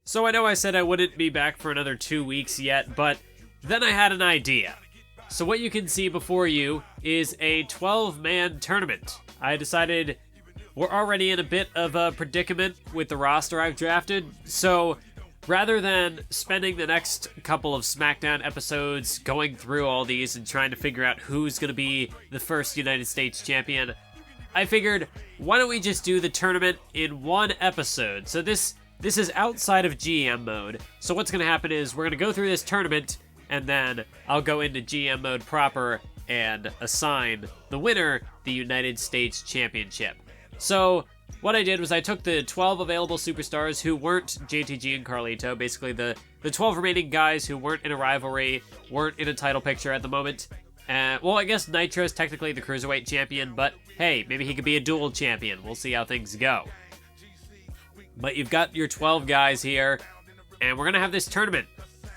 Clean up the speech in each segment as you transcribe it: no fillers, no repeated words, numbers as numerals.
So I know I said I wouldn't be back for another 2 weeks yet, but then I had an idea. So what you can see before you is a 12-man tournament. I decided we're already in a bit of a predicament with the roster I've drafted, so rather than spending the next couple of SmackDown episodes going through all these and trying to figure out who's going to be the first United States champion, I figured, why don't we just do the tournament in one episode? So this is outside of GM mode. So what's going to happen is we're going to go through this tournament, and then I'll go into GM mode proper and assign the winner the United States Championship. So what I did was I took the 12 available superstars who weren't JTG and Carlito, basically the 12 remaining guys who weren't in a rivalry, weren't in a title picture at the moment. Well, I guess Nitro is technically the Cruiserweight champion, but hey, maybe he could be a dual champion. We'll see how things go. But you've got your 12 guys here, and we're going to have this tournament.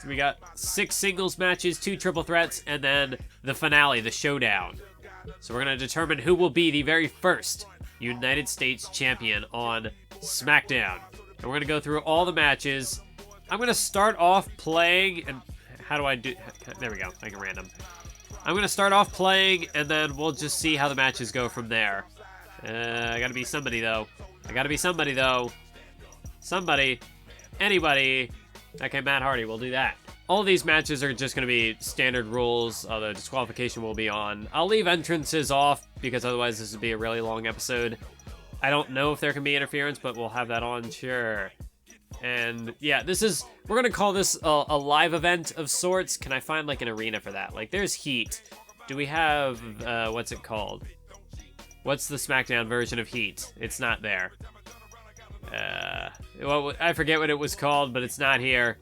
So we got 6 singles matches, 2 triple threats, and then the finale, the showdown. So we're going to determine who will be the very first United States champion on SmackDown. And we're going to go through all the matches. I'm going to start off playing, and how do I do? There we go, like a random. I'm going to start off playing, and then we'll just see how the matches go from there. I got to be somebody, though. Somebody. Anybody. Okay, Matt Hardy, we'll do that. All these matches are just going to be standard rules. The disqualification will be on. I'll leave entrances off, because otherwise this would be a really long episode. I don't know if there can be interference, but we'll have that on, sure. And yeah, we're going to call this a live event of sorts. Can I find like an arena for that? Like, there's Heat. Do we have, what's it called? What's the SmackDown version of Heat? It's not there. Well, I forget what it was called, but it's not here.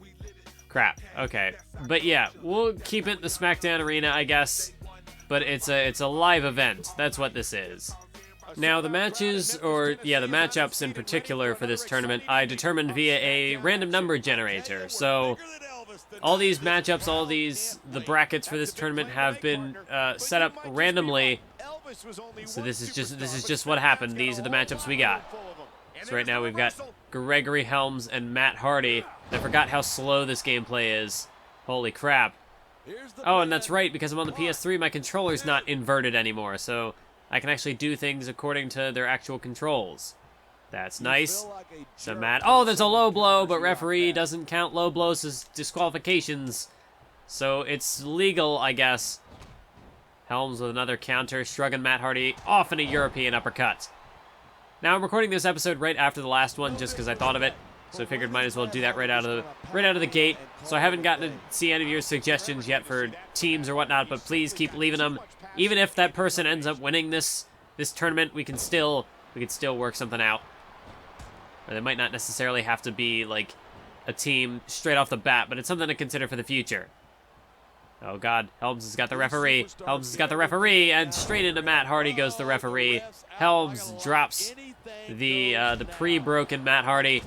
Crap. Okay. But yeah, we'll keep it in the SmackDown arena, I guess. But it's a live event. That's what this is. Now, the matches, or yeah, the matchups in particular for this tournament, I determined via a random number generator. So all these matchups, the brackets for this tournament have been set up randomly. So this is just what happened. These are the matchups we got. So right now we've got Gregory, Helms, and Matt Hardy. I forgot how slow this gameplay is. Holy crap. Oh, and that's right, because I'm on the PS3, my controller's not inverted anymore, so I can actually do things according to their actual controls. That's nice. So Matt, oh, there's a low blow, but referee doesn't count low blows as disqualifications. So it's legal, I guess. Helms with another counter, shrugging Matt Hardy off in a European uppercut. Now, I'm recording this episode right after the last one, just because I thought of it, so I figured might as well do that right out of the gate. So I haven't gotten to see any of your suggestions yet for teams or whatnot, but please keep leaving them. Even if that person ends up winning this tournament, we could still work something out. Or they might not necessarily have to be like a team straight off the bat, but it's something to consider for the future. Oh God, Helms has got the referee. And straight into Matt Hardy goes the referee. Helms drops the pre-broken Matt Hardy.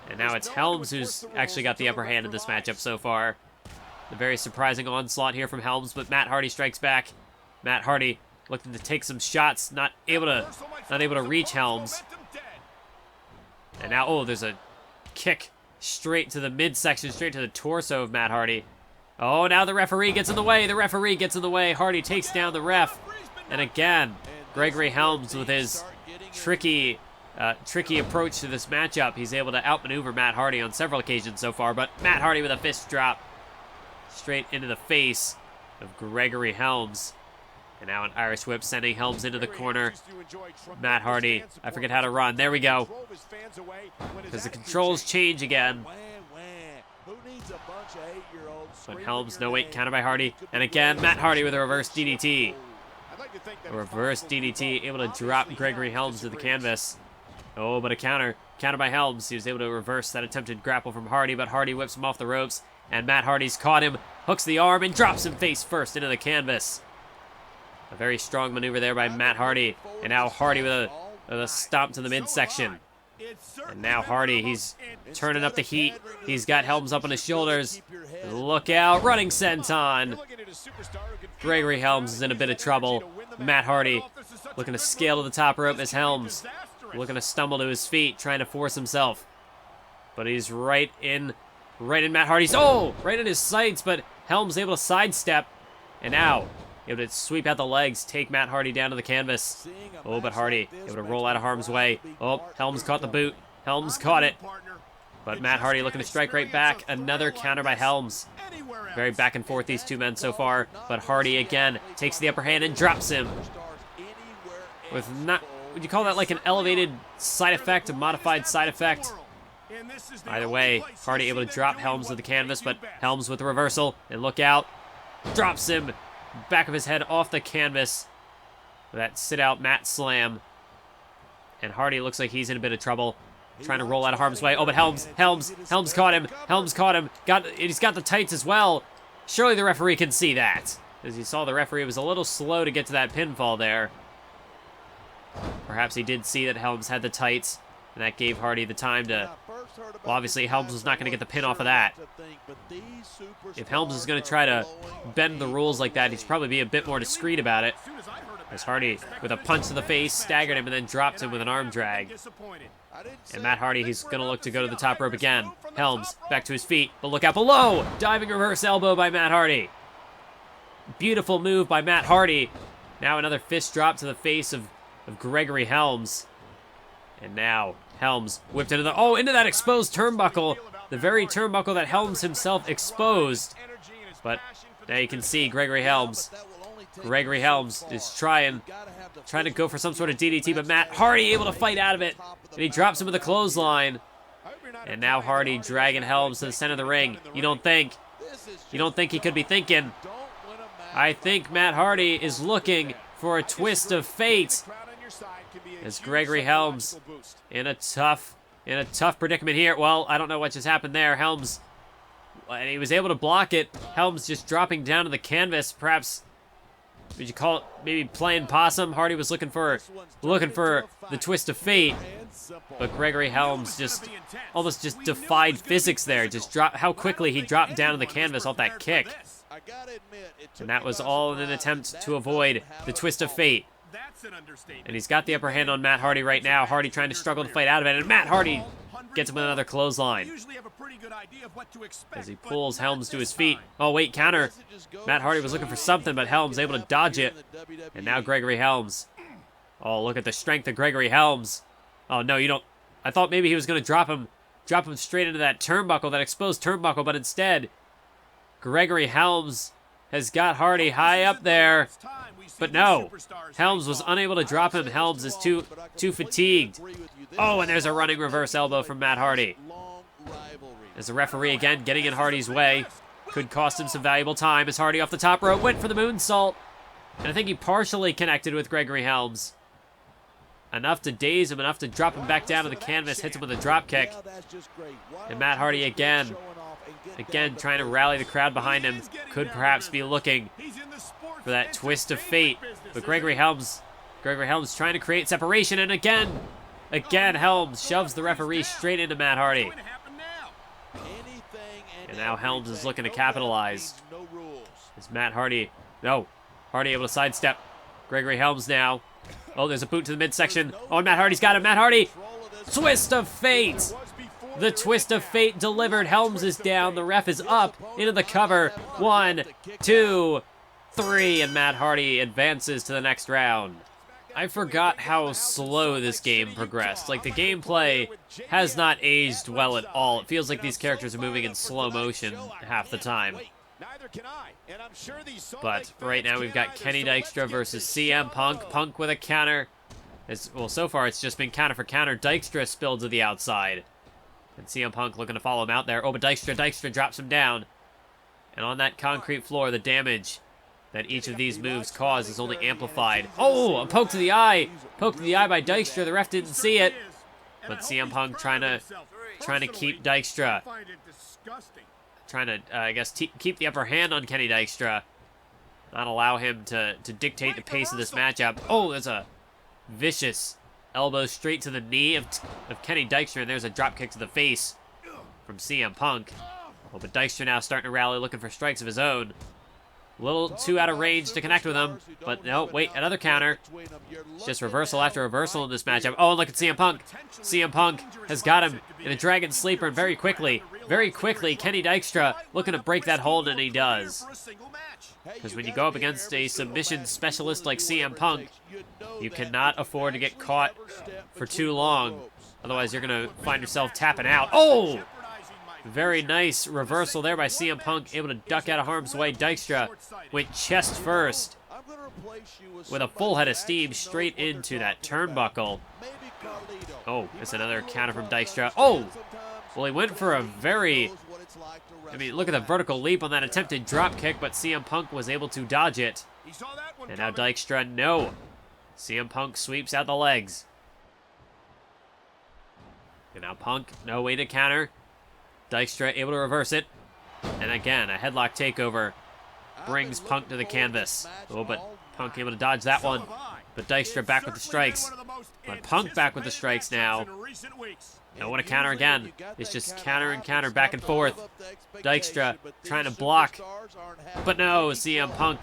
And now it's Helms who's actually got the upper hand in this matchup so far. A very surprising onslaught here from Helms, but Matt Hardy strikes back. Matt Hardy looking to take some shots, not able to reach Helms. And now, oh, there's a kick straight to the midsection, straight to the torso of Matt Hardy. Oh, now the referee gets in the way. Hardy takes down the ref. And again, Gregory Helms with his tricky approach to this matchup. He's able to outmaneuver Matt Hardy on several occasions so far, but Matt Hardy with a fist drop straight into the face of Gregory Helms. And now an Irish whip sending Helms into the corner. Matt Hardy, I forget how to run. There we go. Because the controls change again. But Helms, no wait, counter by Hardy. And again, Matt Hardy with a reverse DDT. A reverse DDT, able to drop Gregory Helms to the canvas. Oh, but a counter by Helms. He was able to reverse that attempted grapple from Hardy, but Hardy whips him off the ropes. And Matt Hardy's caught him, hooks the arm, and drops him face first into the canvas. A very strong maneuver there by Matt Hardy. And now Hardy with a stomp to the midsection. And now Hardy, he's turning up the heat. He's got Helms up on his shoulders. Look out, running senton. Gregory Helms is in a bit of trouble. Matt Hardy looking to scale to the top rope as Helms looking to stumble to his feet, trying to force himself. But he's right in Matt Hardy's, oh, right in his sights, but Helms able to sidestep, and now able to sweep out the legs, take Matt Hardy down to the canvas. Oh, but Hardy able to roll out of harm's way. Oh, Helms caught the boot. Helms caught it. But Matt Hardy looking to strike right back. Another counter by Helms. Very back and forth, these two men so far. But Hardy again takes the upper hand and drops him. With not, would you call that like an elevated side effect, a modified side effect? Either way, Hardy able to drop Helms to the canvas, but Helms with the reversal. And look out. Drops him. Back of his head off the canvas. That sit-out mat slam. And Hardy looks like he's in a bit of trouble. Trying to roll out of harm's way. Oh, but Helms caught him. Helms caught him. He's got the tights as well. Surely the referee can see that. As you saw, the referee was a little slow to get to that pinfall there. Perhaps he did see that Helms had the tights, and that gave Hardy the time to... Well, obviously, Helms was not going to get the pin off of that. If Helms is going to try to bend the rules like that, he's probably be a bit more discreet about it. As Hardy, with a punch to the face, staggered him and then dropped him with an arm drag. And Matt Hardy, he's going to look to go to the top rope again. Helms, back to his feet, but look out below! Diving reverse elbow by Matt Hardy. Beautiful move by Matt Hardy. Now another fist drop to the face of Gregory Helms. And now Helms whipped into into that exposed turnbuckle. The very turnbuckle that Helms himself exposed. But now you can see Gregory Helms. Gregory Helms is trying to go for some sort of DDT, but Matt Hardy able to fight out of it. And he drops him with a clothesline. And now Hardy dragging Helms to the center of the ring. You don't think he could be thinking. I think Matt Hardy is looking for a twist of fate. As Gregory Helms in a tough predicament here. Well, I don't know what just happened there. Helms, and he was able to block it. Helms just dropping down to the canvas. Perhaps, would you call it maybe playing possum? Hardy was looking for the twist of fate, but Gregory Helms almost defied physics there. Just how quickly he dropped down to the canvas off that kick. And that was all in an attempt to avoid the twist of fate. And he's got the upper hand on Matt Hardy right now. Hardy trying to struggle to fight out of it, and Matt Hardy gets him with another clothesline. As he pulls Helms to his feet. Oh, wait, counter. Matt Hardy was looking for something, but Helms able to dodge it. And now Gregory Helms. Oh, look at the strength of Gregory Helms. Oh, no, you don't. I thought maybe he was going to drop him straight into that turnbuckle, that exposed turnbuckle, but instead, Gregory Helms has got Hardy high up there. But no, Helms was unable to drop him. Helms is too fatigued. Oh, and there's a running reverse elbow from Matt Hardy. As the referee again getting in Hardy's way. Could cost him some valuable time as Hardy off the top rope went for the moonsault. And I think he partially connected with Gregory Helms. Enough to daze him, enough to drop him back down to the canvas, hits him with a drop kick. And Matt Hardy again trying to rally the crowd behind him. Could perhaps be looking for that twist of fate. But Gregory Helms trying to create separation, and again Helms shoves the referee straight into Matt Hardy. And now Helms is looking to capitalize. Is Matt Hardy? No. Hardy able to sidestep. Gregory Helms now. Oh, there's a boot to the midsection. Oh, and Matt Hardy's got it. Matt Hardy! Twist of fate! The twist of fate delivered. Helms is down. The ref is up into the cover. 1, 2, 3, and Matt Hardy advances to the next round. I forgot how slow this game progressed. Like, the gameplay has not aged well at all. It feels like these characters are moving in slow motion half the time. But right now we've got Kenny Dykstra versus CM Punk. Punk with a counter. Well, so far it's just been counter for counter. Dykstra spilled to the outside. And CM Punk looking to follow him out there. Oh, but Dykstra drops him down. And on that concrete floor, the damage that each of these moves cause is only amplified. Oh, a poke to the eye. Poke to the eye by Dykstra. The ref didn't see it. But CM Punk trying to keep Dykstra. Trying to, I guess, keep the upper hand on Kenny Dykstra. Not allow him to dictate the pace of this matchup. Oh, there's a vicious elbow straight to the knee of Kenny Dykstra, and there's a drop kick to the face from CM Punk. Oh, but Dykstra now starting to rally, looking for strikes of his own. A little too out of range to connect with him. But no, wait, another counter. It's just reversal after reversal in this matchup. Oh, look at CM Punk. CM Punk has got him in a Dragon Sleeper, and very quickly, Kenny Dykstra looking to break that hold, and he does. Because when you go up against a submission specialist like CM Punk, you cannot afford to get caught for too long. Otherwise, you're going to find yourself tapping out. Oh! Very nice reversal there by CM Punk, able to duck out of harm's way. Dykstra went chest first with a full head of steam straight into that turnbuckle. Oh, it's another counter from Dykstra. Oh! Well, he went for a very... I mean, look at the vertical leap on that attempted drop kick, but CM Punk was able to dodge it. And now Dykstra, no. CM Punk sweeps out the legs. And now Punk, no way to counter. Dykstra able to reverse it. And again, a headlock takeover brings Punk to the canvas. Oh, but Punk able to dodge that one. But Dykstra back with the strikes. But Punk back with the strikes now. No one to counter again. It's just counter and counter back and forth. Dykstra trying to block. But no, CM Punk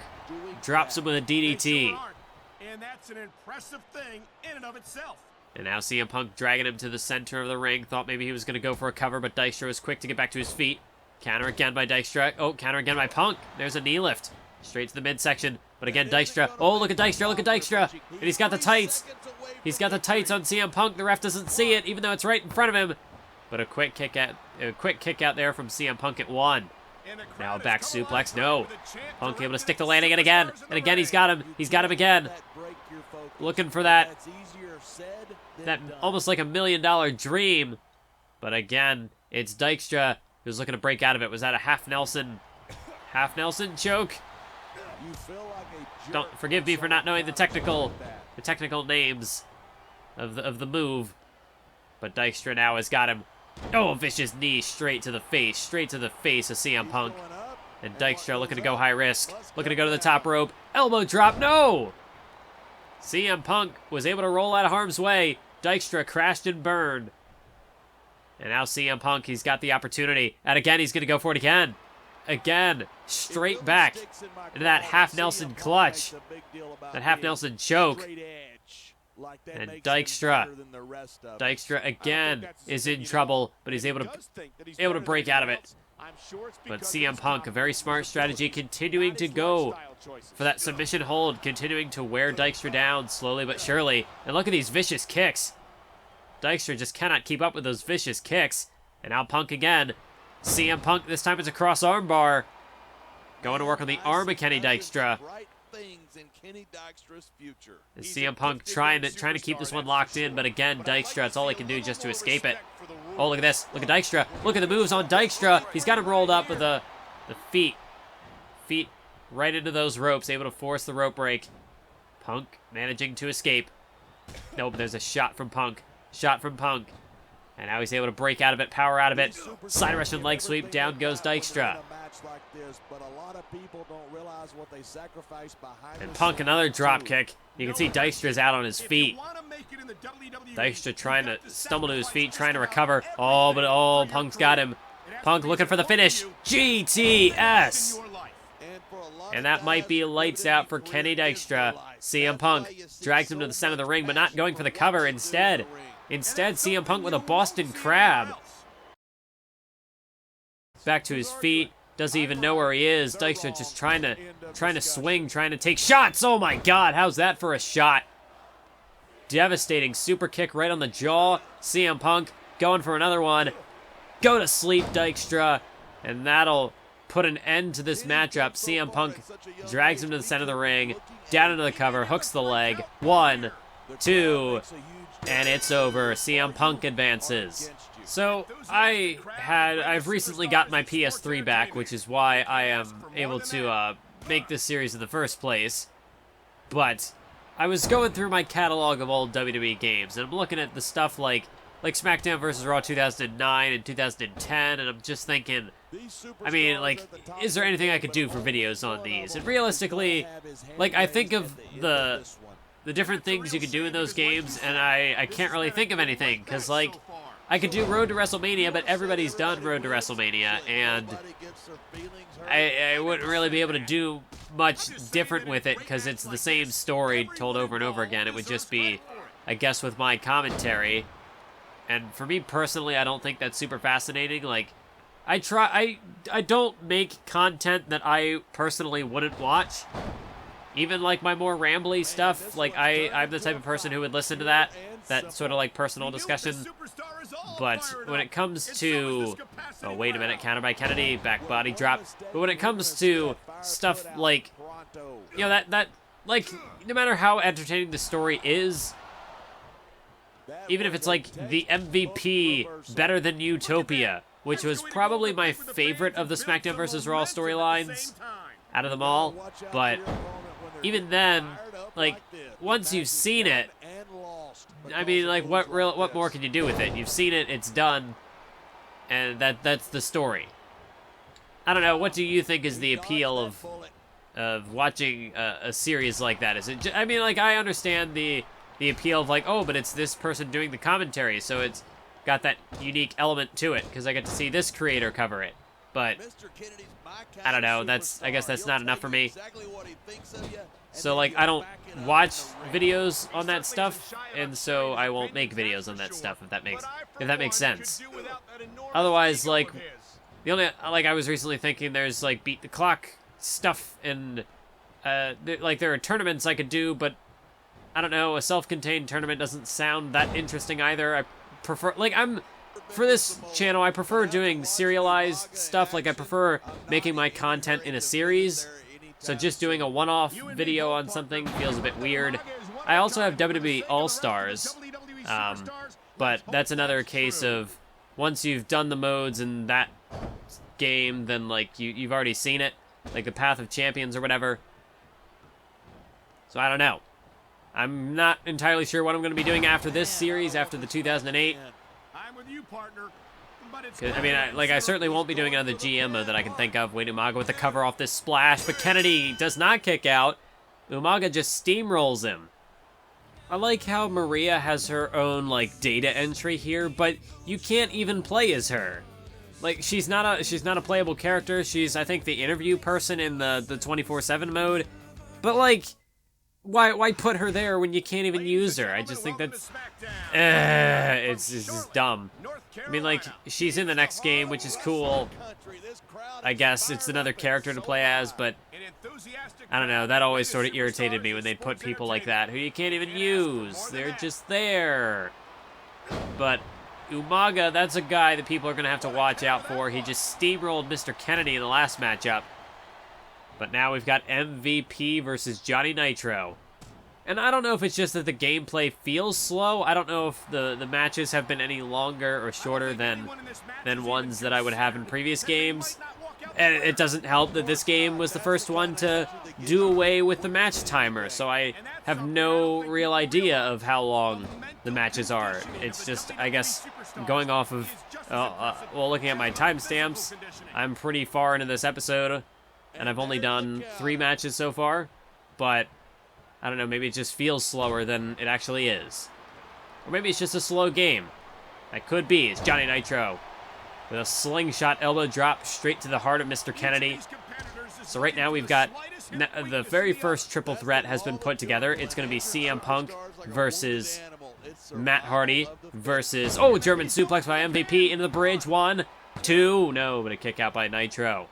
drops him with a DDT. And that's an impressive thing in and of itself. And now CM Punk dragging him to the center of the ring. Thought maybe he was going to go for a cover, but Dykstra was quick to get back to his feet. Counter again by Dykstra. Oh, counter again by Punk. There's a knee lift. Straight to the midsection. But again, Dykstra. Oh, look at Dykstra. Look at Dykstra. And he's got the tights. He's got the tights on CM Punk. The ref doesn't see it, even though it's right in front of him. But a quick kick out there from CM Punk at 1. Now a back suplex. No. Punk able to stick the landing, and again. And again, he's got him. He's got him again. Looking for that almost like $1 million dream. But again, it's Dykstra who's looking to break out of it. Was that a half Nelson choke? Don't forgive me for not knowing the technical names of the move. But Dykstra now has got him. Oh, vicious knee straight to the face of CM Punk. And Dykstra looking to go high risk, looking to go to the top rope. Elbow drop, no! CM Punk was able to roll out of harm's way. Dykstra crashed and burned. And now CM Punk, he's got the opportunity. And again, he's going to go for it again. Again, straight back into that half Nelson clutch. That half Nelson choke. And Dykstra again is in trouble, but he's able to break out of it. But CM Punk, a very smart strategy, continuing to go for that submission hold, continuing to wear Dykstra down slowly but surely. And look at these vicious kicks. Dykstra just cannot keep up with those vicious kicks. And now Punk again. CM Punk, this time it's a cross arm bar. Going to work on the arm of Kenny Dykstra. And CM Punk trying to keep this one locked in, but again, Dykstra, that's all he can do just to escape it. Oh, look at this. Look at Dykstra. Look at the moves on Dykstra. He's got him rolled up with the feet. Feet right into those ropes, able to force the rope break. Punk managing to escape. Nope, there's a shot from Punk. And now he's able to break out of it, power out of it. Side Russian leg sweep, down goes Dykstra. And Punk, another drop kick. You can see Dykstra's out on his feet. Dykstra trying to stumble to his feet, trying to recover. Oh, but oh, Punk's got him. Punk looking for the finish. GTS! And that might be lights out for Kenny Dykstra. CM Punk drags him to the center of the ring, but not going for the cover instead. Instead, CM Punk with a Boston Crab. Back to his feet. Doesn't even know where he is. Dykstra just trying to swing, trying to take shots. Oh my God, how's that for a shot? Devastating super kick right on the jaw. CM Punk going for another one. Go to sleep, Dykstra. And that'll put an end to this matchup. CM Punk drags him to the center of the ring. Down into the cover, hooks the leg. 1, 2, and it's over. CM Punk advances. So, I've recently got my PS3 back, which is why I am able to make this series in the first place. But I was going through my catalog of old WWE games, and I'm looking at the stuff like SmackDown vs. Raw 2009 and 2010, and I'm just thinking, I mean, like, is there anything I could do for videos on these? And realistically, like, I think of the different things you could do in those games, and I can't really think of anything, because, like, I could do Road to WrestleMania, but everybody's done Road to WrestleMania, and I wouldn't really be able to do much different with it because it's the same story told over and over again. It would just be, I guess, with my commentary. And for me personally, I don't think that's super fascinating. Like, I don't make content that I personally wouldn't watch. Even like my more rambly stuff, like I'm the type of person who would listen to that sort of like personal discussion. But when it comes to, oh wait a minute, counter by Kennedy, back body drop. But when it comes to stuff like, you know, that like, no matter how entertaining the story is, even if it's like the MVP better than Utopia, which was probably my favorite of the SmackDown vs. Raw storylines out of them all, but even then, like, once you've seen it, I mean, like, what more can you do with it? You've seen it, it's done, and that's the story. I don't know, what do you think is the appeal of watching a series like that? Is it I mean, like, I understand the appeal of, like, oh, but it's this person doing the commentary, so it's got that unique element to it, because I get to see this creator cover it. But I don't know, I guess that's not enough for me. So, like, I don't watch videos on that stuff, and so I won't make videos on that stuff, if that makes sense. Otherwise, like, the only, like, I was recently thinking there's, like, Beat the Clock stuff, and, like, there are tournaments I could do, but I don't know, a self-contained tournament doesn't sound that interesting either. I prefer, like, for this channel, I prefer doing serialized stuff. Like, I prefer making my content in a series. So just doing a one-off video on something feels a bit weird. I also have WWE All-Stars. But that's another case of once you've done the modes in that game, then, like, you've already seen it. Like the Path of Champions or whatever. So I don't know. I'm not entirely sure what I'm going to be doing after this series, after the 2008. I'm with you, partner. I mean, I certainly won't be doing another GM mode that I can think of. Wait, Umaga with the cover off this splash, but Kennedy does not kick out. Umaga just steamrolls him. I like how Maria has her own, like, data entry here, but you can't even play as her. Like, she's not a playable character. She's, I think, the interview person in the 24/7 mode. But, like, why put her there when you can't even use her? I just think that's, it's just dumb. I mean, like, she's in the next game, which is cool. I guess it's another character to play as, but I don't know. That always sort of irritated me when they'd put people like that who you can't even use. They're just there. But Umaga, that's a guy that people are going to have to watch out for. He just steamrolled Mr. Kennedy in the last matchup. But now we've got MVP versus Johnny Nitro. And I don't know if it's just that the gameplay feels slow. I don't know if the matches have been any longer or shorter than ones that I would have in previous games. And it doesn't help that this game was the first one to do away with the match timer, so I have no real idea of how long the matches are. It's just, I guess, going off of, well, looking at my timestamps, I'm pretty far into this episode, and I've only done 3 matches so far, but I don't know, maybe it just feels slower than it actually is. Or maybe it's just a slow game. That could be. It's Johnny Nitro with a slingshot elbow drop straight to the heart of Mr. Kennedy. So right now we've got the very first triple threat has been put together. It's going to be CM Punk versus Matt Hardy versus, oh, German suplex by MVP into the bridge. 1, 2, no, but a kick out by Nitro.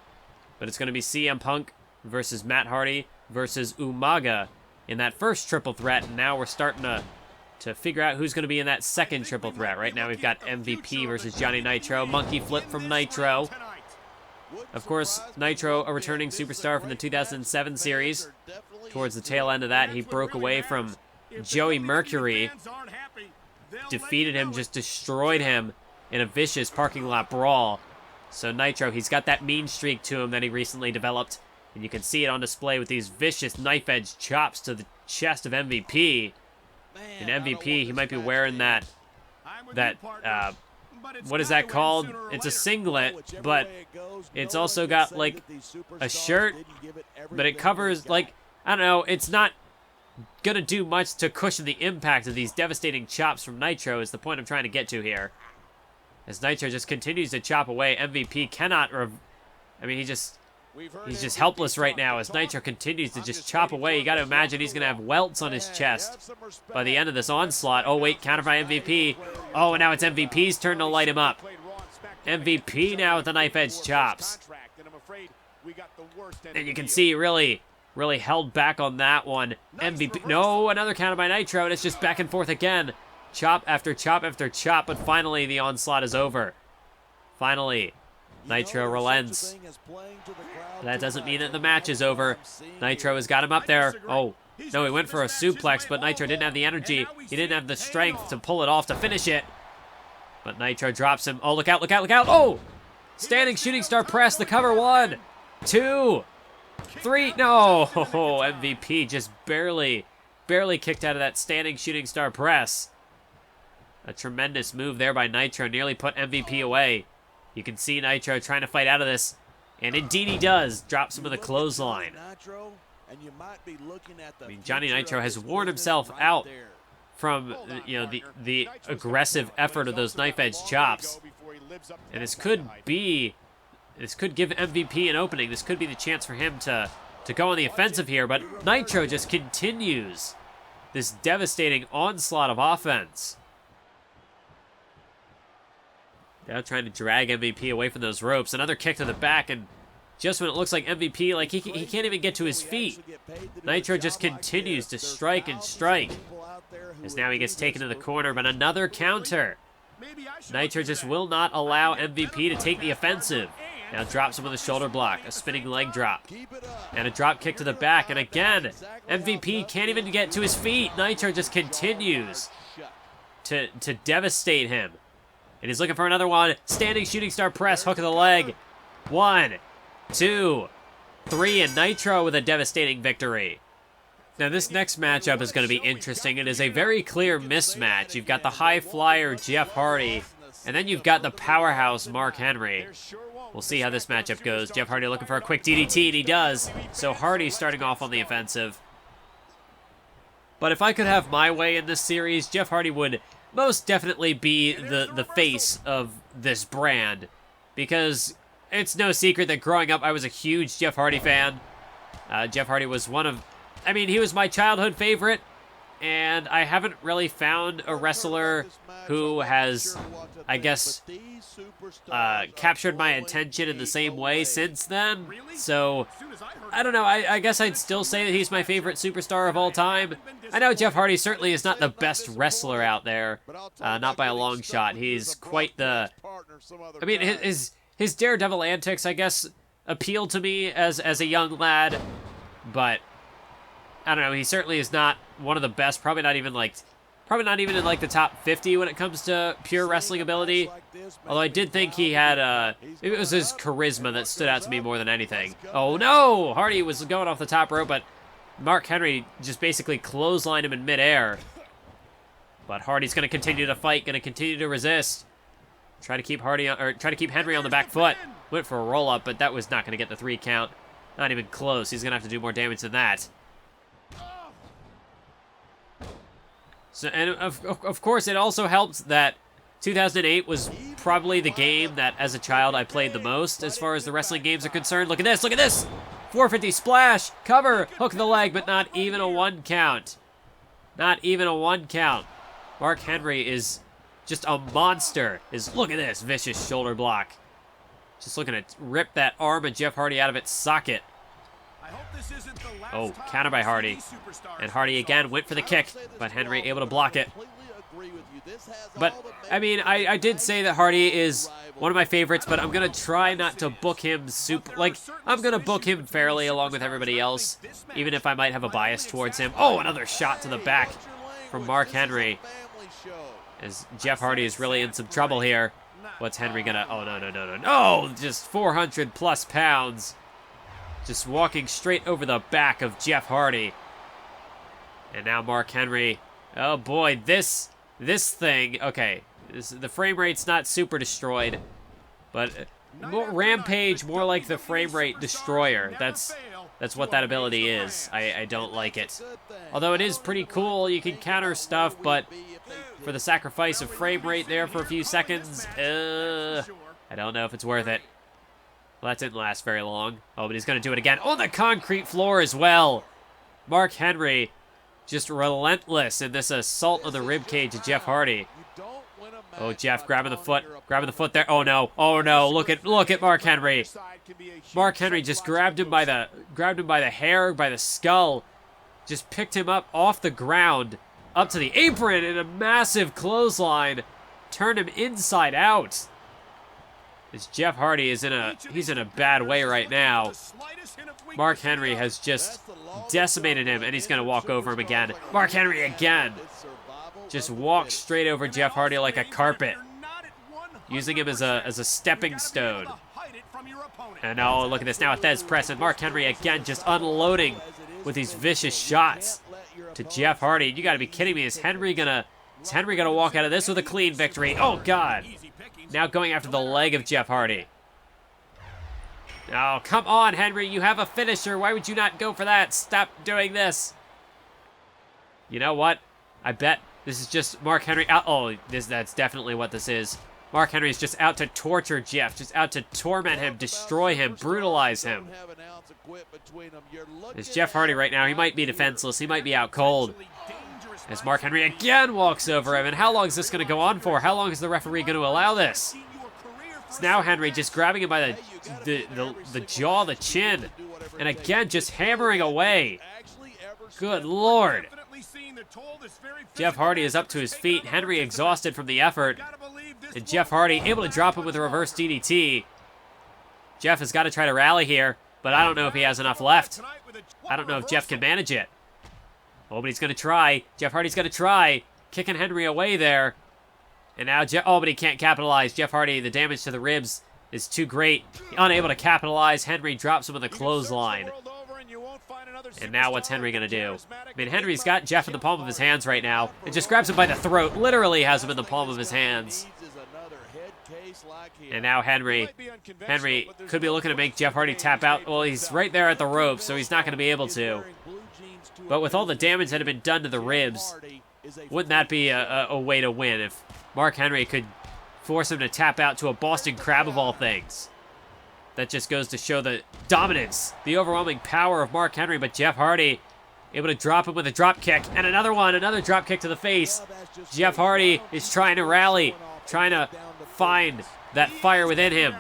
But it's going to be CM Punk versus Matt Hardy versus Umaga in that first triple threat. And now we're starting to figure out who's going to be in that second triple threat. Right now we've got MVP versus Johnny Nitro. Monkey flip from Nitro. Of course, Nitro, a returning superstar from the 2007 series. Towards the tail end of that, he broke away from Joey Mercury. Defeated him, just destroyed him in a vicious parking lot brawl. So Nitro, he's got that mean streak to him that he recently developed. And you can see it on display with these vicious knife-edge chops to the chest of MVP. In MVP, he might be wearing that, what is that called? It's a singlet, but it's also got, like, a shirt, but it covers, like, I don't know, it's not gonna do much to cushion the impact of these devastating chops from Nitro is the point I'm trying to get to here. As Nitro just continues to chop away, MVP cannot... I mean, he's just helpless right now as Nitro continues to just chop away. You got to imagine he's going to have welts on his chest by the end of this onslaught. Oh, wait, counter by MVP. Oh, and now it's MVP's turn to light him up. MVP now with the knife edge chops. And you can see really held back on that one. MVP, no, another counter by Nitro, and it's just back and forth again. Chop after chop after chop, but finally the onslaught is over. Finally, Nitro relents. That doesn't mean that the match is over. Nitro has got him up there. Oh, no, he went for a suplex, but Nitro didn't have the energy. He didn't have the strength to pull it off to finish it. But Nitro drops him. Oh, look out, look out, look out. Oh! Standing shooting star press, the cover. 1, 2, 3. No! Oh, MVP just barely kicked out of that standing shooting star press. A tremendous move there by Nitro. Nearly put MVP away. You can see Nitro trying to fight out of this. And indeed he does. Drops him with a clothesline. I mean, Johnny Nitro has worn himself out from, you know, the aggressive effort of those knife edge chops. And this could give MVP an opening. This could be the chance for him to go on the offensive here, but Nitro just continues this devastating onslaught of offense. Now trying to drag MVP away from those ropes. Another kick to the back, and just when it looks like MVP, like he can't even get to his feet. Nitro just continues to strike and strike. As now he gets taken to the corner, but another counter. Nitro just will not allow MVP to take the offensive. Now drops him with a shoulder block, a spinning leg drop, and a drop kick to the back. And again, MVP can't even get to his feet. Nitro just continues to devastate him. And he's looking for another one. Standing shooting star press, hook of the leg. 1, 2, 3, and Nitro with a devastating victory. Now this next matchup is going to be interesting. It is a very clear mismatch. You've got the high flyer Jeff Hardy, and then you've got the powerhouse Mark Henry. We'll see how this matchup goes. Jeff Hardy looking for a quick DDT, and he does. So Hardy starting off on the offensive. But if I could have my way in this series, Jeff Hardy would most definitely be the face of this brand. Because it's no secret that growing up, I was a huge Jeff Hardy fan. Jeff Hardy was he was my childhood favorite. And I haven't really found a wrestler who has, I guess, captured my attention in the same way since then. So, I don't know. I guess I'd still say that he's my favorite superstar of all time. I know Jeff Hardy certainly is not the best wrestler out there. Not by a long shot. He's quite the... I mean, his daredevil antics, I guess, appeal to me as a young lad. But... I don't know, he certainly is not one of the best, probably not even in like the top 50 when it comes to pure wrestling ability. Although I did think he had, it was his charisma that stood out to me more than anything. Oh no! Hardy was going off the top rope, but Mark Henry just basically clotheslined him in midair. But Hardy's going to continue to fight, going to continue to resist. Try to keep Henry on the back foot. Went for a roll-up, but that was not going to get the 3 count. Not even close. He's going to have to do more damage than that. So, and of course, it also helped that 2008 was probably the game that, as a child, I played the most as far as the wrestling games are concerned. Look at this, look at this! 450 splash, cover, hook the leg, but not even a 1 count. Not even a 1 count. Mark Henry is just a monster. Look at this, vicious shoulder block. Just looking to rip that arm of Jeff Hardy out of its socket. Oh, counter by Hardy. And Hardy again went for the kick, but Henry able to block it. But, I mean, I did say that Hardy is one of my favorites, but I'm going to try not to book him I'm going to book him fairly along with everybody else, even if I might have a bias towards him. Oh, another shot to the back from Mark Henry. As Jeff Hardy is really in some trouble here. What's Henry going to... Oh, no. Just 400 plus pounds. Just walking straight over the back of Jeff Hardy. And now Mark Henry. Oh boy, this thing. Okay, the frame rate's not super destroyed, but Rampage more like the frame rate destroyer. That's That's what that ability is. I don't like it. Although it is pretty cool, you can counter stuff, but for the sacrifice of frame rate there for a few seconds, I don't know if it's worth it. Well, that didn't last very long. Oh, but he's going to do it again on the concrete floor as well. Mark Henry just relentless in this assault on the ribcage of Jeff Hardy. Oh, Jeff grabbing the foot there. Oh no, look at Mark Henry. Mark Henry just grabbed him by the hair, by the skull, just picked him up off the ground, up to the apron in a massive clothesline, turned him inside out. As Jeff Hardy is he's in a bad way right now. Mark Henry has just decimated him, and he's going to walk over him again. Mark Henry again. Just walks straight over Jeff Hardy like a carpet, using him as a stepping stone. And now look at this now, a Thez press, and Mark Henry again just unloading with these vicious shots to Jeff Hardy. You got to be kidding me! Is Henry gonna walk out of this with a clean victory? Oh God! Now going after the leg of Jeff Hardy. Oh, come on, Henry! You have a finisher. Why would you not go for that? Stop doing this. You know what? I bet this is just Mark Henry out. Oh, that's definitely what this is. Mark Henry is just out to torture Jeff, just out to torment him, destroy him, brutalize him. It's Jeff Hardy right now. He might be defenseless. He might be out cold. As Mark Henry again walks over him. And how long is this going to go on for? How long is the referee going to allow this? It's now Henry just grabbing him by the jaw, the chin. And again, just hammering away. Good Lord. Jeff Hardy is up to his feet. Henry exhausted from the effort. And Jeff Hardy able to drop him with a reverse DDT. Jeff has got to try to rally here, but I don't know if he has enough left. I don't know if Jeff can manage it. Oh, but he's going to try. Jeff Hardy's going to try. Kicking Henry away there. And now oh, but he can't capitalize. Jeff Hardy, the damage to the ribs is too great. Unable to capitalize. Henry drops him with a clothesline. And now what's Henry going to do? I mean, Henry's got Jeff in the palm of his hands right now. And just grabs him by the throat. Literally has him in the palm of his hands. And now Henry could be looking to make Jeff Hardy tap out. Well, he's right there at the rope, so he's not going to be able to. But with all the damage that had been done to the ribs, wouldn't that be a way to win if Mark Henry could force him to tap out to a Boston Crab of all things? That just goes to show the dominance, the overwhelming power of Mark Henry, but Jeff Hardy able to drop him with a drop kick, and another drop kick to the face. Jeff Hardy is trying to rally, trying to find that fire within him.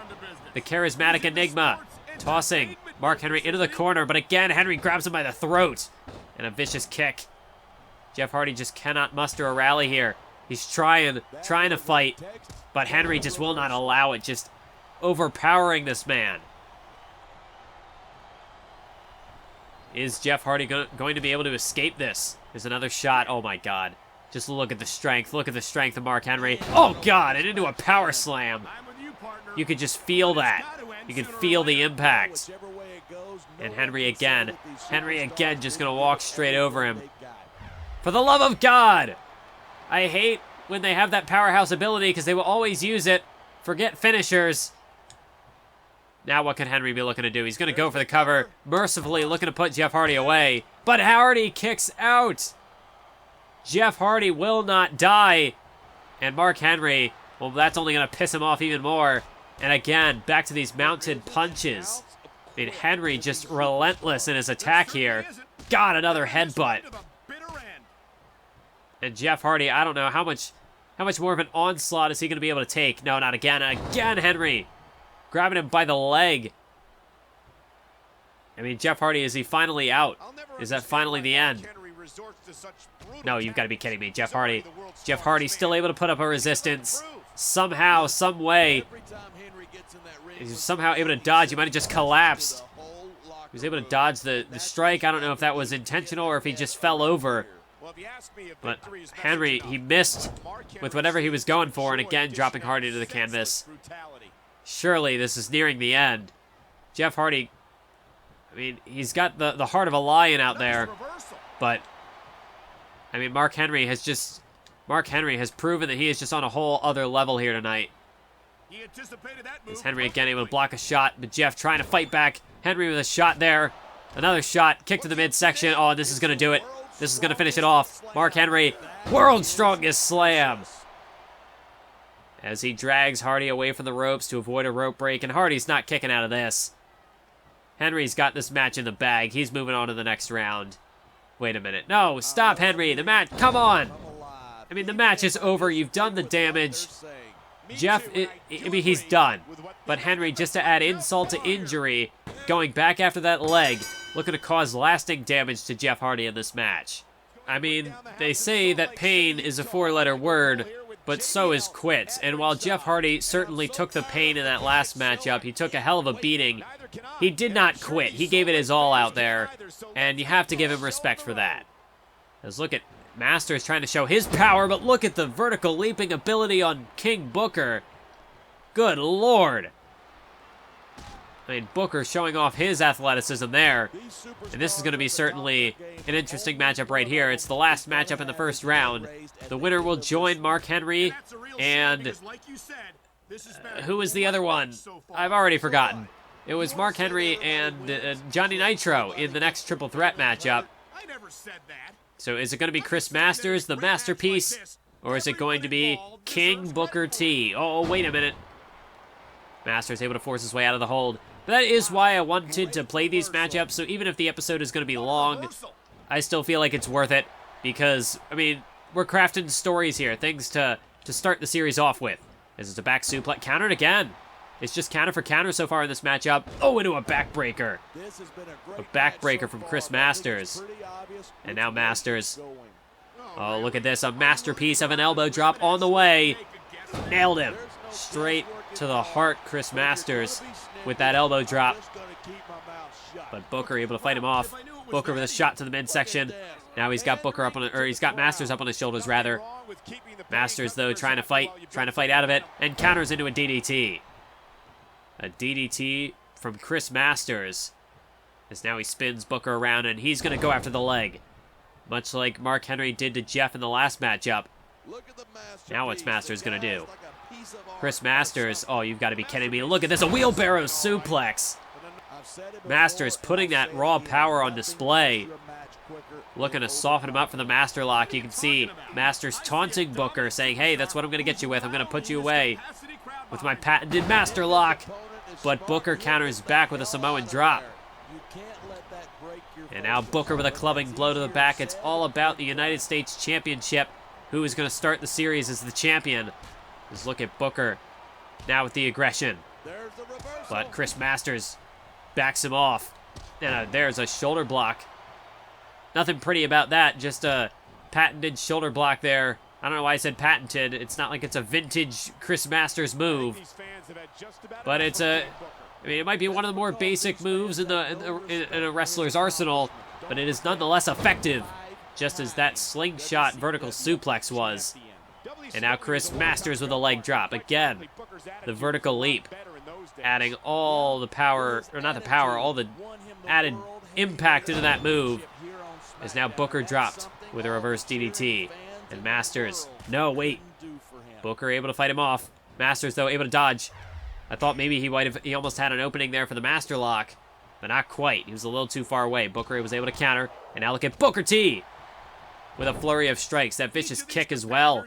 The charismatic enigma, tossing Mark Henry into the corner, but again, Henry grabs him by the throat, and a vicious kick. Jeff Hardy just cannot muster a rally here. He's trying to fight, but Henry just will not allow it, just overpowering this man. Is Jeff Hardy going to be able to escape this? There's another shot. Oh my God. Just look at the strength. Look at the strength of Mark Henry. Oh God, and into a power slam. You could just feel that. You could feel the impact. And Henry again just going to walk straight over him. For the love of God! I hate when they have that powerhouse ability because they will always use it. Forget finishers. Now what can Henry be looking to do? He's going to go for the cover, mercifully looking to put Jeff Hardy away. But Hardy kicks out. Jeff Hardy will not die. And Mark Henry, well, that's only going to piss him off even more. And again, back to these mounted punches. I mean, Henry just relentless in his attack here. God, another headbutt. And Jeff Hardy, I don't know how much more of an onslaught is he going to be able to take. No, not again. Again, Henry. Grabbing him by the leg. I mean, Jeff Hardy, is he finally out? Is that finally the end? No, you've got to be kidding me. Jeff Hardy. Jeff Hardy still able to put up a resistance. Somehow, some way. He's somehow able to dodge. He might have just collapsed. He was able to dodge the strike. I don't know if that was intentional or if he just fell over. But Henry, he missed with whatever he was going for, and again, dropping Hardy to the canvas. Surely this is nearing the end. Jeff Hardy, I mean, he's got the heart of a lion out there, but I mean, Mark Henry has proven that he is just on a whole other level here tonight. Is Henry again able to block a shot, but Jeff trying to fight back. Henry with a shot there. Another shot, kick to the midsection. Oh, this is going to do it. This is going to finish it off. Mark Henry, world's strongest slam. As he drags Hardy away from the ropes to avoid a rope break, and Hardy's not kicking out of this. Henry's got this match in the bag. He's moving on to the next round. Wait a minute. No, stop, Henry. The match, come on. I mean, the match is over. You've done the damage. Jeff, I mean, he's done. But Henry, just to add insult to injury, going back after that leg, looking to cause lasting damage to Jeff Hardy in this match. I mean, they say that pain is a 4-letter word, but so is quits. And while Jeff Hardy certainly took the pain in that last matchup, he took a hell of a beating, he did not quit. He gave it his all out there, and you have to give him respect for that. Let's look at Masters trying to show his power, but look at the vertical leaping ability on King Booker. Good Lord. I mean, Booker showing off his athleticism there. And this is going to be certainly an interesting matchup right here. It's the last matchup in the first round. The winner will join Mark Henry, and who is the other one? I've already forgotten. It was Mark Henry and Johnny Nitro in the next triple threat matchup. So is it going to be Chris Masters, the masterpiece, or is it going to be King Booker T? Oh, wait a minute. Masters able to force his way out of the hold. But that is why I wanted to play these matchups, so even if the episode is going to be long, I still feel like it's worth it, because, I mean, we're crafting stories here, things to start the series off with. This is a back suplex, countered again. It's just counter for counter so far in this matchup. Oh, into a backbreaker. A backbreaker from Chris Masters. And now Masters. Oh, look at this. A masterpiece of an elbow drop on the way. Nailed him. Straight to the heart, Chris Masters, with that elbow drop. But Booker able to fight him off. Booker with a shot to the midsection. Now he's got Booker up on, or he's got Masters up on his shoulders, rather. Masters, though, trying to fight out of it, and counters into a DDT. A DDT from Chris Masters. As now he spins Booker around, and he's going to go after the leg. Much like Mark Henry did to Jeff in the last matchup. Now what's Masters going to do? Chris Masters, oh, you've got to be kidding me. Look at this, a wheelbarrow suplex. Masters putting that raw power on display. Looking to soften him up for the Master Lock. You can see Masters taunting Booker, saying, hey, that's what I'm going to get you with. I'm going to put you away with my patented Master Lock. But Booker counters back with a Samoan drop. And now Booker with a clubbing blow to the back. It's all about the United States Championship. Who is going to start the series as the champion? Let's look at Booker now with the aggression. But Chris Masters backs him off. And there's a shoulder block. Nothing pretty about that, just a patented shoulder block there. I don't know why I said patented. It's not like it's a vintage Chris Masters move. But it's I mean, it might be one of the more basic moves in a wrestler's arsenal, but it is nonetheless effective, just as that slingshot vertical suplex was. And now Chris Masters with a leg drop. Again, the vertical leap, adding all the power, or not the power, all the added impact into that move. Is now Booker dropped with a reverse DDT. And Masters, no, wait. Booker able to fight him off. Masters, though, able to dodge. I thought maybe he almost had an opening there for the Master Lock, but not quite. He was a little too far away. Booker was able to counter, and now look at Booker T with a flurry of strikes. That vicious kick as well.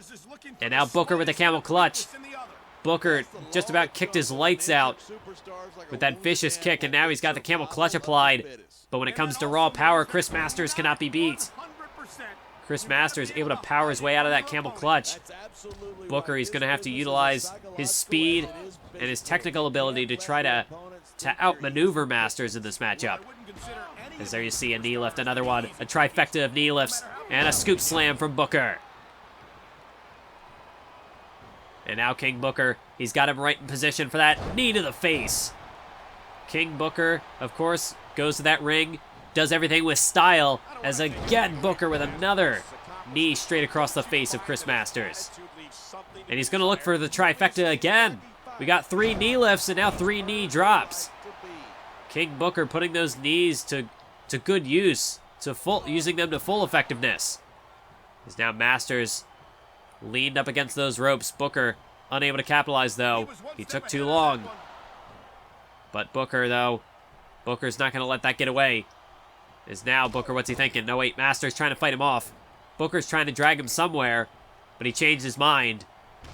And now Booker with a camel clutch. Booker just about kicked his lights out with that vicious kick, and now he's got the camel clutch applied. But when it comes to raw power, Chris Masters cannot be beat. Chris Masters able to power his way out of that camel clutch. Booker, he's going to have to utilize his speed and his technical ability to try to outmaneuver Masters in this matchup. As there you see a knee lift, another one, a trifecta of knee lifts, and a scoop slam from Booker. And now King Booker, he's got him right in position for that knee to the face. King Booker, of course, goes to that ring, does everything with style, as again Booker with another knee straight across the face of Chris Masters. And he's going to look for the trifecta again. We got 3 knee lifts and now 3 knee drops. King Booker putting those knees to good use, using them to full effectiveness. As now Masters leaned up against those ropes. Booker unable to capitalize, though. He took too long. But Booker, though, Booker's not going to let that get away. Is now Booker, what's he thinking? No, wait, Masters trying to fight him off. Booker's trying to drag him somewhere, but he changed his mind.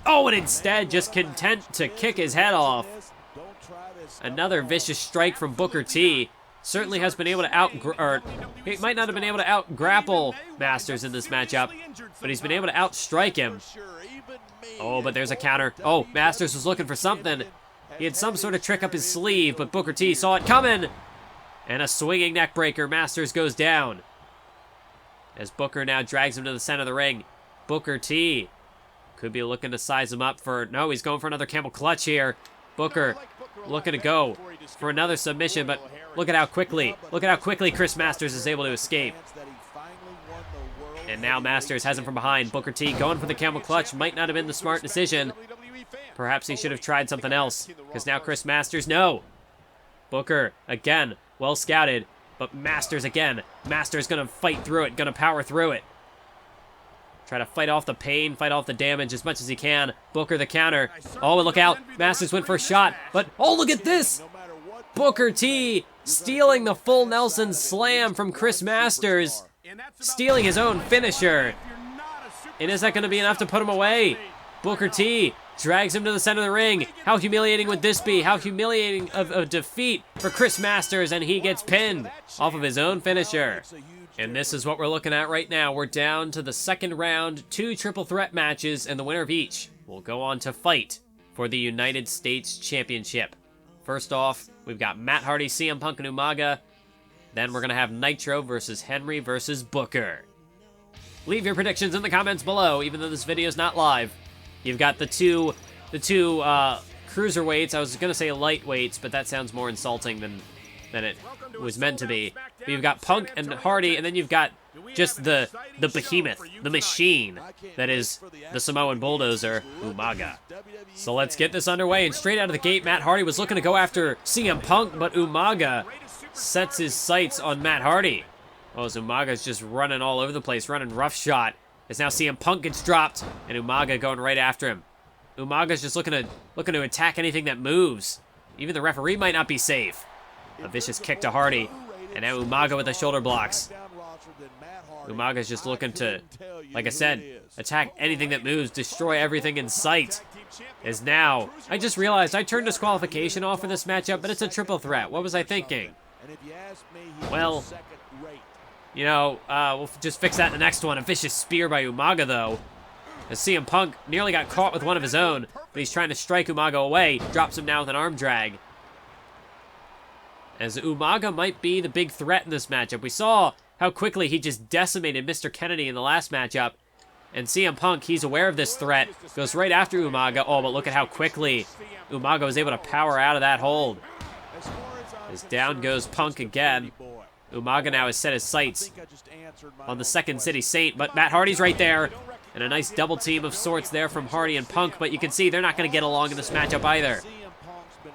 Oh, and instead just content to kick his head off. Another vicious strike from Booker T. Certainly has been able to he might not have been able to out-grapple Masters in this matchup, but he's been able to outstrike him. Oh, but there's a counter. Oh, Masters was looking for something. He had some sort of trick up his sleeve, but Booker T saw it coming. And a swinging neck breaker. Masters goes down. As Booker now drags him to the center of the ring. Booker T could be looking to size him up for... No, he's going for another camel clutch here. Booker looking to go for another submission, but look at how quickly Chris Masters is able to escape. And now Masters has him from behind. Booker T going for the camel clutch. Might not have been the smart decision. Perhaps he should have tried something else, because now Chris Masters, no. Booker, again, well scouted, but Masters again. Masters gonna fight through it, gonna power through it. Try to fight off the pain, fight off the damage as much as he can. Booker the counter. Oh, and look out. Masters went for a shot, but oh, look at this. Booker T stealing the full Nelson slam from Chris Masters. Stealing his own finisher. And is that going to be enough to put him away? Booker T drags him to the center of the ring. How humiliating would this be? How humiliating of a defeat for Chris Masters, and he gets pinned off of his own finisher. And this is what we're looking at right now. We're down to the second round, 2 triple threat matches, and the winner of each will go on to fight for the United States Championship. First off, we've got Matt Hardy, CM Punk, and Umaga. Then we're going to have Nitro versus Henry versus Booker. Leave your predictions in the comments below, even though this video is not live. You've got the two cruiserweights. I was going to say lightweights, but that sounds more insulting than it was meant to be. But you've got Punk and Hardy, and then you've got just the behemoth, the machine that is the Samoan bulldozer, Umaga. So let's get this underway, and straight out of the gate, Matt Hardy was looking to go after CM Punk, but Umaga sets his sights on Matt Hardy. Oh, as Umaga's just running all over the place, running roughshod. As now CM Punk gets dropped, and Umaga going right after him. Umaga's just looking to attack anything that moves. Even the referee might not be safe. A vicious kick to Hardy, and now Umaga with the shoulder blocks. Umaga's just looking to, like I said, attack anything that moves, destroy everything in sight. Is now, I just realized I turned disqualification off for this matchup, but it's a triple threat. What was I thinking? Well, you know, we'll just fix that in the next one. A vicious spear by Umaga, though. As CM Punk nearly got caught with one of his own, but he's trying to strike Umaga away. Drops him now with an arm drag. As Umaga might be the big threat in this matchup. We saw how quickly he just decimated Mr. Kennedy in the last matchup. And CM Punk, he's aware of this threat, goes right after Umaga. Oh, but look at how quickly Umaga was able to power out of that hold. As down goes Punk again. Umaga now has set his sights on the Second City Saint, but Matt Hardy's right there. And a nice double team of sorts there from Hardy and Punk, but you can see they're not going to get along in this matchup either.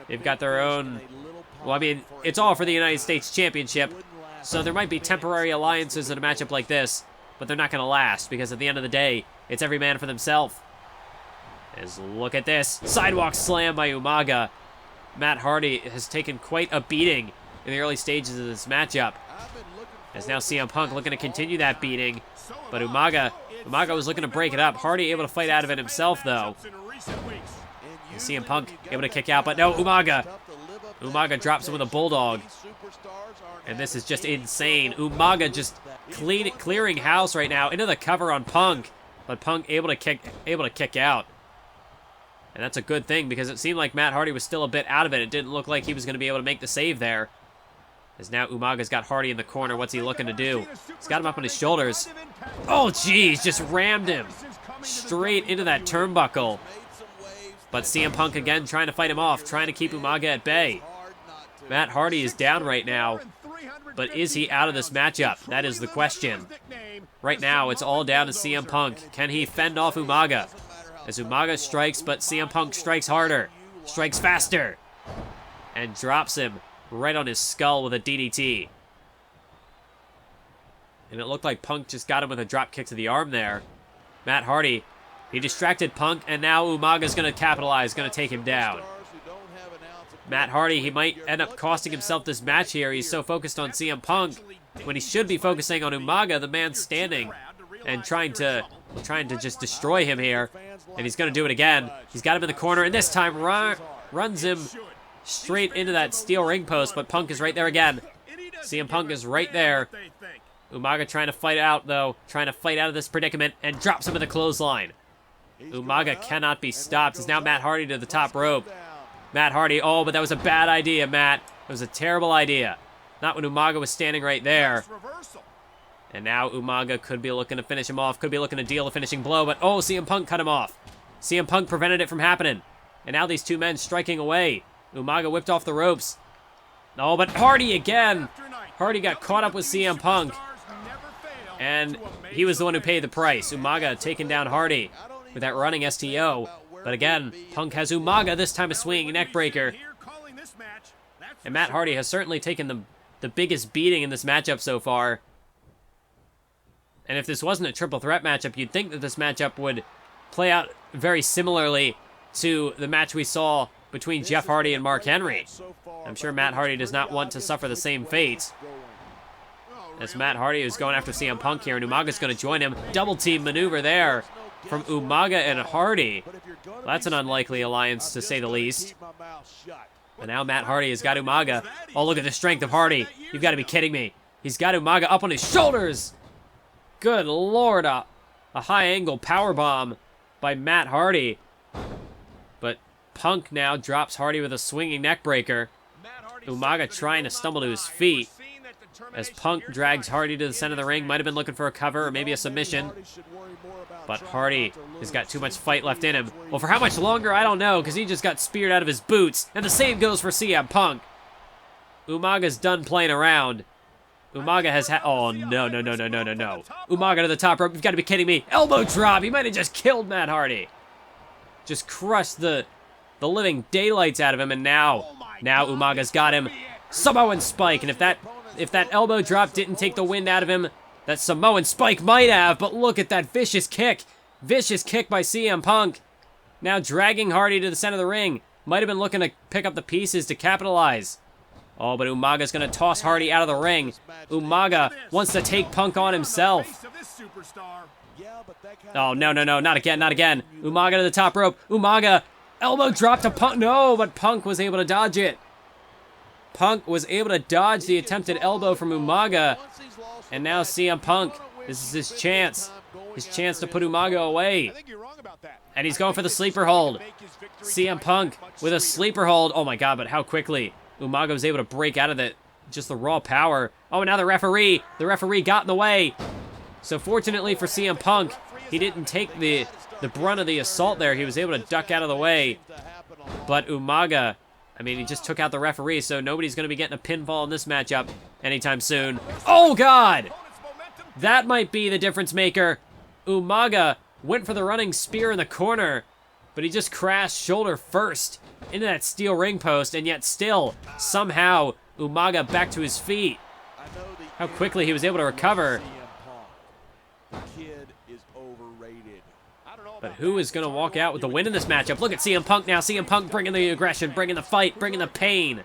They've got their own... Well, I mean, it's all for the United States Championship, so there might be temporary alliances in a matchup like this, but they're not going to last, because at the end of the day, it's every man for themselves. As look at this. Sidewalk slam by Umaga. Matt Hardy has taken quite a beating in the early stages of this matchup. As now CM Punk looking to continue that beating, but Umaga was looking to break it up. Hardy able to fight out of it himself, though. And CM Punk able to kick out, but no, Umaga drops him with a bulldog. And this is just insane. Umaga just clearing house right now into the cover on Punk, but Punk able to kick out. And that's a good thing, because it seemed like Matt Hardy was still a bit out of it. It didn't look like he was going to be able to make the save there. As now Umaga's got Hardy in the corner. What's he looking to do? He's got him up on his shoulders. Oh, geez, just rammed him straight into that turnbuckle. But CM Punk again trying to fight him off, trying to keep Umaga at bay. Matt Hardy is down right now, but is he out of this matchup? That is the question. Right now, it's all down to CM Punk. Can he fend off Umaga? As Umaga strikes, but CM Punk strikes harder, strikes faster, and drops him right on his skull with a DDT. And it looked like Punk just got him with a drop kick to the arm there. Matt Hardy, he distracted Punk, and now Umaga's going to capitalize, going to take him down. Matt Hardy, he might end up costing himself this match here. He's so focused on CM Punk when he should be focusing on Umaga, the man standing and trying to just destroy him here. And he's going to do it again. He's got him in the corner, and this time runs him straight into that steel ring post, but Punk is right there again. CM Punk is right there. Umaga trying to fight out, though. Trying to fight out of this predicament, and drops him in the clothesline. Umaga cannot be stopped. It's now Matt Hardy to the top rope. Matt Hardy, oh, but that was a bad idea, Matt. It was a terrible idea. Not when Umaga was standing right there. And now Umaga could be looking to finish him off, could be looking to deal a finishing blow, but oh, CM Punk cut him off. CM Punk prevented it from happening. And now these two men striking away. Umaga whipped off the ropes. No, but Hardy again. Hardy got caught up with CM Punk. And he was the one who paid the price. Umaga taking down Hardy with that running STO. But again, Punk has Umaga, this time a swinging neckbreaker. And Matt Hardy has certainly taken the biggest beating in this matchup so far. And if this wasn't a triple threat matchup, you'd think that this matchup would play out very similarly to the match we saw between Jeff Hardy and Mark Henry. I'm sure Matt Hardy does not want to suffer the same fate. As Matt Hardy is going after CM Punk here, and Umaga's going to join him. Double team maneuver there from Umaga and Hardy. Well, that's an unlikely alliance, to say the least. And now Matt Hardy has got Umaga. Oh, look at the strength of Hardy. You've got to be kidding me. He's got Umaga up on his shoulders. Good Lord, a high-angle powerbomb by Matt Hardy. But Punk now drops Hardy with a swinging neckbreaker. Umaga trying to stumble to his feet as Punk drags Hardy to the center of the ring. Might have been looking for a cover or maybe a submission. But Hardy has got too much fight left in him. Well, for how much longer, I don't know, because he just got speared out of his boots. And the same goes for CM Punk. Umaga's done playing around. Umaga has oh, no. Umaga to the top rope. You've got to be kidding me. Elbow drop. He might have just killed Matt Hardy. Just crushed the living daylights out of him. And now Umaga's got him. Samoan spike. And if that elbow drop didn't take the wind out of him, that Samoan spike might have. But look at that vicious kick. Vicious kick by CM Punk. Now dragging Hardy to the center of the ring. Might have been looking to pick up the pieces to capitalize. Oh, but Umaga's going to toss Hardy out of the ring. Umaga wants to take Punk on himself. Oh, no, not again. Umaga to the top rope. Umaga, elbow drop to Punk. No, but Punk was able to dodge it. Punk was able to dodge the attempted elbow from Umaga. And now CM Punk, this is his chance. His chance to put Umaga away. And he's going for the sleeper hold. CM Punk with a sleeper hold. Oh my God, but how quickly Umaga was able to break out of just the raw power. Oh, and now the referee got in the way. So fortunately for CM Punk, he didn't take the brunt of the assault there. He was able to duck out of the way. But Umaga, I mean, he just took out the referee, so nobody's going to be getting a pinfall in this matchup anytime soon. Oh, God! That might be the difference maker. Umaga went for the running spear in the corner, but he just crashed shoulder first into that steel ring post, and yet still, somehow, Umaga back to his feet. How quickly he was able to recover. But who is going to walk out with the win in this matchup? Look at CM Punk now. CM Punk bringing the aggression, bringing the fight, bringing the pain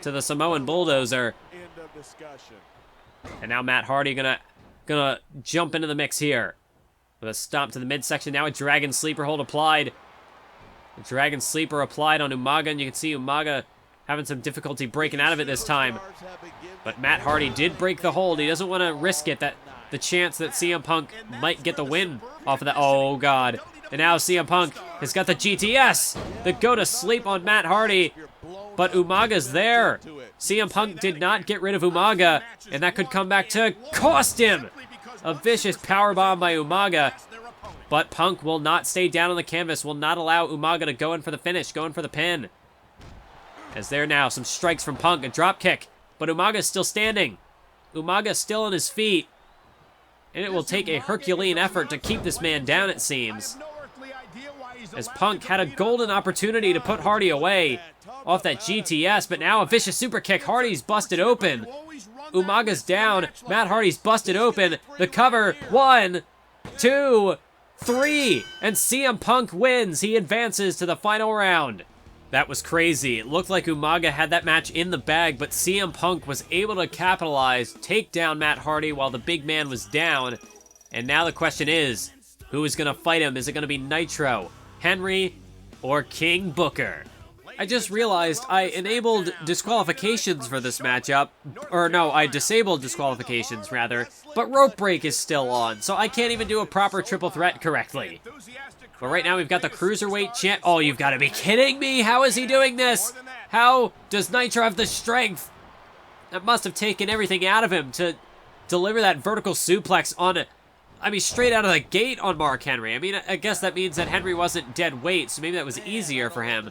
to the Samoan Bulldozer. And now Matt Hardy gonna jump into the mix here with a stomp to the midsection. Now a Dragon Sleeper hold applied. The Dragon Sleeper applied on Umaga, and you can see Umaga having some difficulty breaking out of it this time. But Matt Hardy did break the hold. He doesn't want to risk it, the chance that CM Punk might get the win off of that. Oh, God. And now CM Punk has got the GTS. The go to sleep on Matt Hardy. But Umaga's there. CM Punk did not get rid of Umaga, and that could come back to cost him. A vicious powerbomb by Umaga. But Punk will not stay down on the canvas, will not allow Umaga to go in for the finish, go in for the pin. As there now, some strikes from Punk, a drop kick. But Umaga's still standing. Umaga's still on his feet. And it will take a Herculean effort to keep this man down, it seems. As Punk had a golden opportunity to put Hardy away off that GTS, but now a vicious super kick. Hardy's busted open. Umaga's down. Matt Hardy's busted open. The cover. 1, 2, 3. And CM Punk wins. He advances to the final round. That was crazy. It looked like Umaga had that match in the bag, but CM Punk was able to capitalize, take down Matt Hardy while the big man was down. And now the question is, who is going to fight him? Is it going to be Nitro, Henry, or King Booker? I just realized I enabled disqualifications for this matchup. Or no, I disabled disqualifications, rather. But rope break is still on, so I can't even do a proper triple threat correctly. But right now we've got the Cruiserweight champ. Oh, you've got to be kidding me! How is he doing this? How does Nitro have the strength? That must have taken everything out of him to deliver that vertical suplex on, I mean, straight out of the gate on Mark Henry. I mean, I guess that means that Henry wasn't dead weight, so maybe that was easier for him.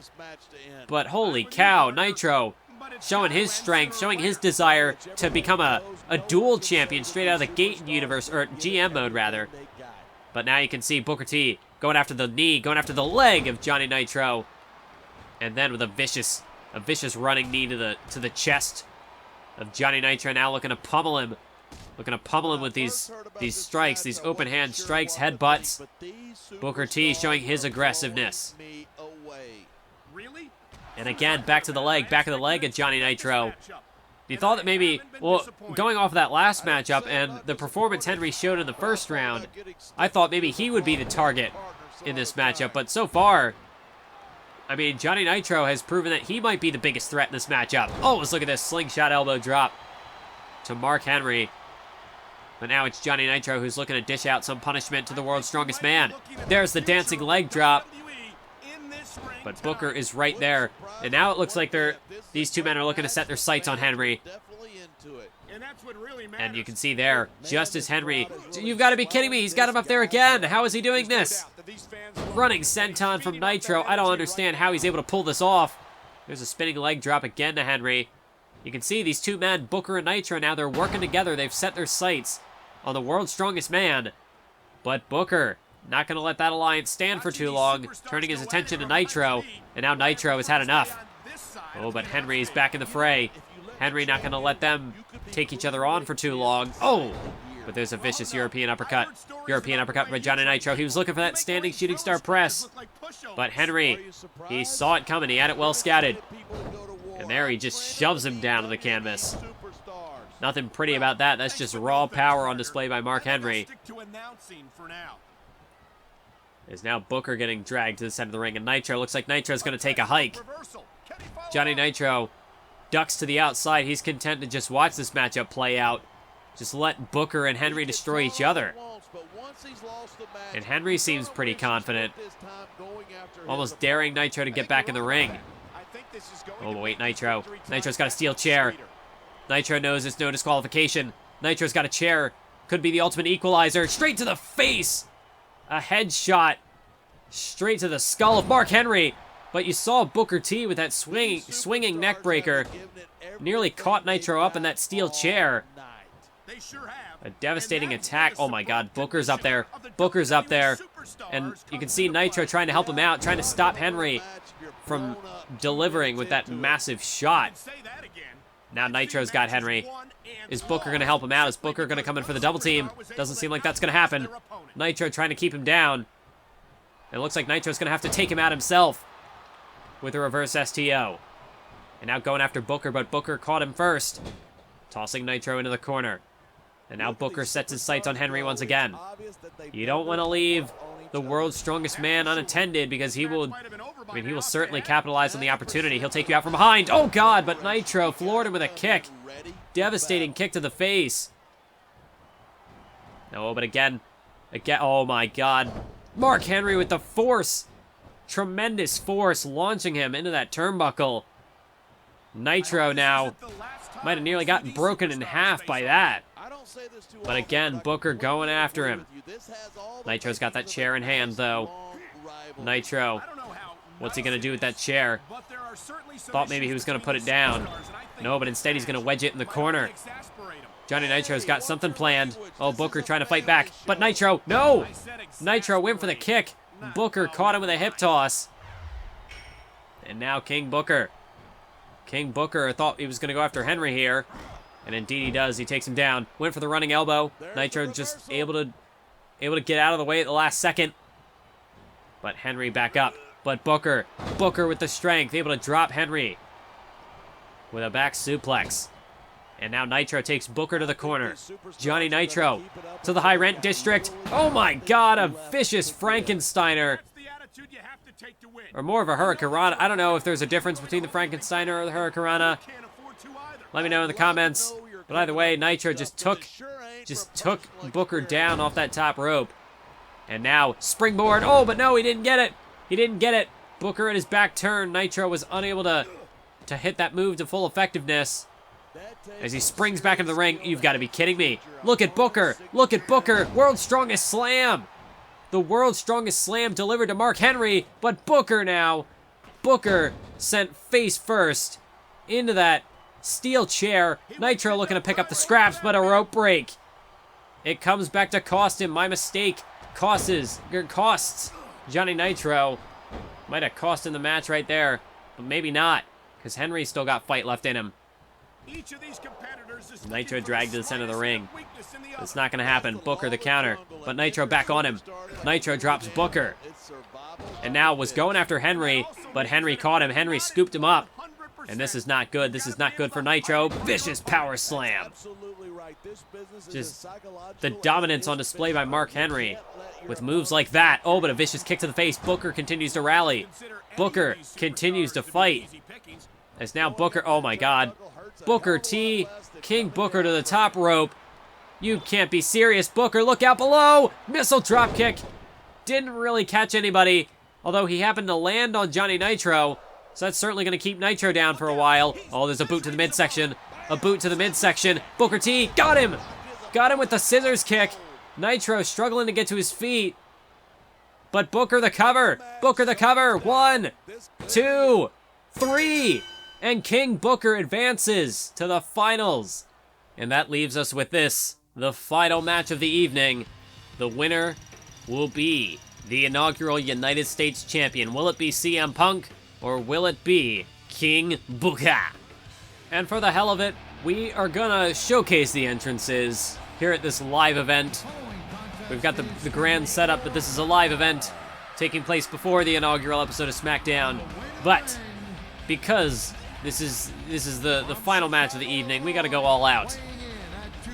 But holy cow, Nitro showing his strength, showing his desire to become a dual champion straight out of the gate in universe, or GM mode rather. But now you can see Booker T going after the knee, going after the leg of Johnny Nitro. And then with a vicious running knee to the chest of Johnny Nitro, now looking to pummel him. Looking to pummel him with these strikes, these open hand strikes, headbutts. Booker T showing his aggressiveness. And again, back of the leg of Johnny Nitro. You thought that maybe, well, going off of that last matchup and the performance Henry showed in the first round, I thought maybe he would be the target in this matchup. But so far, I mean, Johnny Nitro has proven that he might be the biggest threat in this matchup. Oh, let's look at this slingshot elbow drop to Mark Henry. But now it's Johnny Nitro who's looking to dish out some punishment to the world's strongest man. There's the dancing leg drop. But Booker is right there. And now it looks like these two men are looking to set their sights on Henry. And you can see there, just as Henry... You've got to be kidding me. He's got him up there again. How is he doing this? Running senton from Nitro. I don't understand how he's able to pull this off. There's a spinning leg drop again to Henry. You can see these two men, Booker and Nitro, now they're working together. They've set their sights on the world's strongest man. But Booker, not going to let that alliance stand for too long, turning his attention to Nitro. And now Nitro has had enough. Oh, but Henry is back in the fray. Henry not going to let them take each other on for too long. Oh, but there's a vicious European uppercut. European uppercut by Johnny Nitro. He was looking for that standing shooting star press. But Henry, he saw it coming. He had it well scouted. And there he just shoves him down to the canvas. Nothing pretty about that. That's just raw power on display by Mark Henry. There's now Booker getting dragged to the center of the ring, and Nitro looks like Nitro's going to take a hike. Johnny Nitro ducks to the outside. He's content to just watch this matchup play out. Just let Booker and Henry destroy each other. And Henry seems pretty confident. Almost daring Nitro to get back in the ring. Oh, wait, Nitro. Nitro's got a steel chair. Nitro knows it's no disqualification. Nitro's got a chair. Could be the ultimate equalizer. Straight to the face. A headshot. Straight to the skull of Mark Henry. But you saw Booker T with that swinging neck breaker. Nearly caught Nitro up in that steel chair. A devastating attack. Oh my god, Booker's up there. Booker's up there. And you can see Nitro trying to help him out, trying to stop Henry from delivering with that massive shot. Now Nitro's got Henry. Is Booker going to help him out? Is Booker going to come in for the double team? Doesn't seem like that's going to happen. Nitro trying to keep him down. It looks like Nitro's going to have to take him out himself with a reverse STO. And now going after Booker, but Booker caught him first. Tossing Nitro into the corner. And now Booker sets his sights on Henry once again. You don't want to leave the world's strongest man unattended because he will certainly capitalize on the opportunity. He'll take you out from behind. Oh god, but Nitro floored him with a kick. Devastating kick to the face. No, but again, oh my god. Mark Henry with the force. Tremendous force launching him into that turnbuckle. Nitro now might have nearly gotten broken in half by that. But again, Booker going after him. Nitro's got that chair in hand, though. Nitro, what's he going to do with that chair? Thought maybe he was going to put it down. No, but instead he's going to wedge it in the corner. Johnny Nitro's got something planned. Oh, Booker trying to fight back. But Nitro, no! Nitro went for the kick. Booker caught him with a hip toss. And now King Booker. King Booker thought he was going to go after Henry here. And indeed he does. He takes him down. Went for the running elbow. Nitro just able to get out of the way at the last second. But Henry back up. But Booker with the strength, able to drop Henry with a back suplex. And now Nitro takes Booker to the corner. Johnny Nitro to the high rent district. Oh my God, a vicious Frankensteiner. Or more of a Hurricanrana. I don't know if there's a difference between the Frankensteiner or the Hurricanrana. Let me know in the comments. But either way, Nitro just took Booker down off that top rope. And now springboard. Oh, but no, he didn't get it. He didn't get it. Booker at his back turn. Nitro was unable to hit that move to full effectiveness. As he springs back into the ring. You've got to be kidding me. Look at Booker. Look at Booker. World's Strongest Slam. The World's Strongest Slam delivered to Mark Henry. But Booker now. Booker sent face first into that steel chair. Nitro looking to pick up the scraps, but a rope break. It comes back to cost him. My mistake. Costs Johnny Nitro. Might have cost him the match right there. But maybe not. Because Henry still got fight left in him. Nitro dragged to the center of the ring. It's not going to happen. Booker the counter. But Nitro back on him. Nitro drops Booker. And now was going after Henry. But Henry caught him. Henry scooped him up. And this is not good. This is not good for Nitro. Vicious power slam. Just the dominance on display by Mark Henry. With moves like that. Oh, but a vicious kick to the face. Booker continues to rally. Booker continues to fight. As now Booker, oh my God. Booker T, King Booker to the top rope. You can't be serious. Booker, look out below. Missile drop kick. Didn't really catch anybody. Although he happened to land on Johnny Nitro. So that's certainly going to keep Nitro down for a while. Oh, there's a boot to the midsection. A boot to the midsection. Booker T, got him. Got him with the scissors kick. Nitro struggling to get to his feet. But Booker the cover. Booker the cover. 1, 2, 3. And King Booker advances to the finals. And that leaves us with this, the final match of the evening. The winner will be the inaugural United States Champion. Will it be CM Punk or will it be King Booker? And for the hell of it, we are gonna showcase the entrances here at this live event. We've got the grand setup, but this is a live event taking place before the inaugural episode of SmackDown. But because this is the final match of the evening, we got to go all out.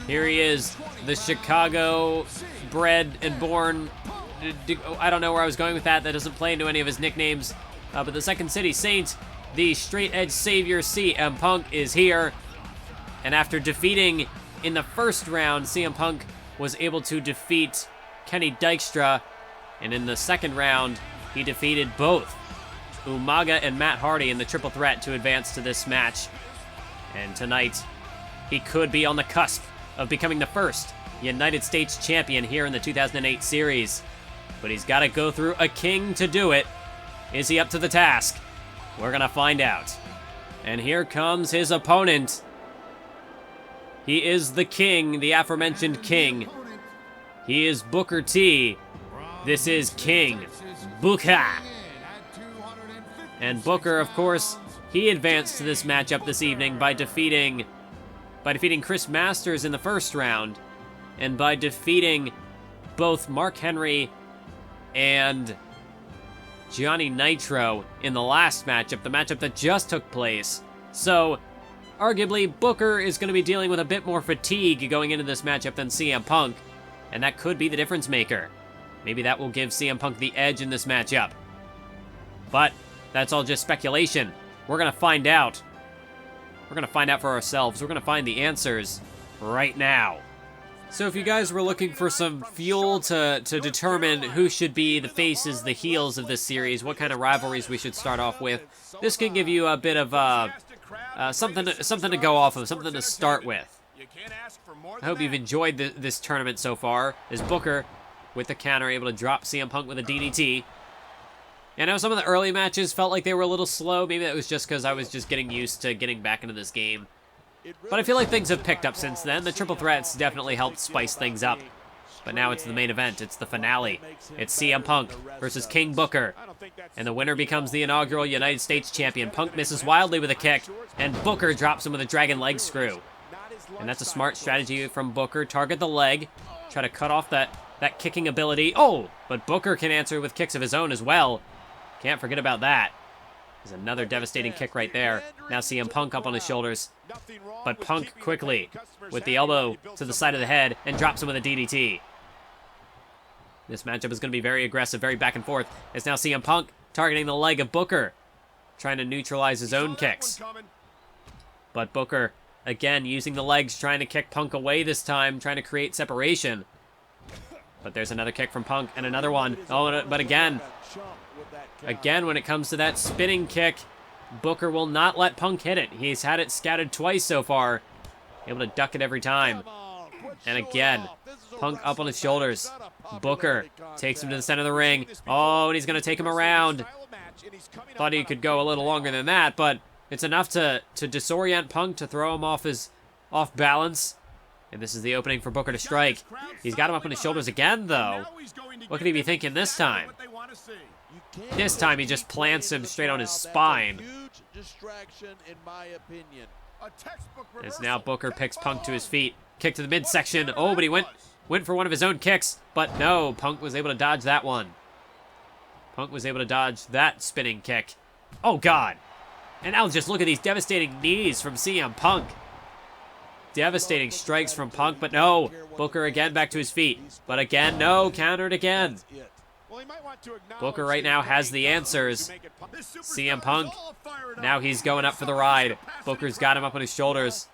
Here he is, the Chicago bred and born. I don't know where I was going with that. That doesn't play into any of his nicknames. But the Second City Saint, the straight edge savior CM Punk is here. And after defeating in the first round, CM Punk was able to defeat Kenny Dykstra. And in the second round, he defeated both Umaga and Matt Hardy in the triple threat to advance to this match. And tonight, he could be on the cusp of becoming the first United States champion here in the 2008 series. But he's got to go through a king to do it. Is he up to the task? We're going to find out. And here comes his opponent. He is the king, the aforementioned king. He is Booker T. This is King Booker. And Booker, of course, he advanced to this matchup this evening by defeating Chris Masters in the first round, and by defeating both Mark Henry and Johnny Nitro in the last matchup, the matchup that just took place. So, arguably, Booker is going to be dealing with a bit more fatigue going into this matchup than CM Punk, and that could be the difference maker. Maybe that will give CM Punk the edge in this matchup. But that's all just speculation. We're going to find out. We're going to find out for ourselves. We're going to find the answers right now. So if you guys were looking for some fuel to determine who should be the faces, the heels of this series, what kind of rivalries we should start off with, this can give you a bit of something to go off of, something to start with. I hope you've enjoyed this tournament so far, as Booker, with the counter, able to drop CM Punk with a DDT. I know some of the early matches felt like they were a little slow. Maybe that was just because I was just getting used to getting back into this game. But I feel like things have picked up since then. The triple threats definitely helped spice things up. But now it's the main event. It's the finale. It's CM Punk versus King Booker. And the winner becomes the inaugural United States champion. Punk misses wildly with a kick, and Booker drops him with a dragon leg screw. And that's a smart strategy from Booker. Target the leg. Try to cut off that kicking ability. Oh, but Booker can answer with kicks of his own as well. Can't forget about that. There's another devastating kick right there. Now CM Punk up on his shoulders. But Punk quickly with the elbow to the side of the head and drops him with a DDT. This matchup is going to be very aggressive, very back and forth. It's now CM Punk targeting the leg of Booker, trying to neutralize his own kicks. But Booker, again, using the legs, trying to kick Punk away this time, trying to create separation. But there's another kick from Punk and another one. Oh, but again, when it comes to that spinning kick, Booker will not let Punk hit it. He's had it scattered twice so far, able to duck it every time. And again, Punk up on his shoulders. Booker takes him to the center of the ring. Oh, and he's going to take him around. Thought he could go a little longer than that, but it's enough to disorient Punk, to throw him off balance. And this is the opening for Booker to strike. He's got him up on his shoulders again, though. What could he be thinking this time? This time he just plants him straight on his spine. As now Booker picks Punk to his feet. Kick to the midsection. Oh, but he went for one of his own kicks. But no, Punk was able to dodge that one. Punk was able to dodge that spinning kick. Oh, God. And now just look at these devastating knees from CM Punk. Devastating strikes from Punk, but no. Booker again back to his feet. But again, no. Countered again. Booker right now has the answers. CM Punk, now he's going up for the ride. Booker's got him up on his shoulders.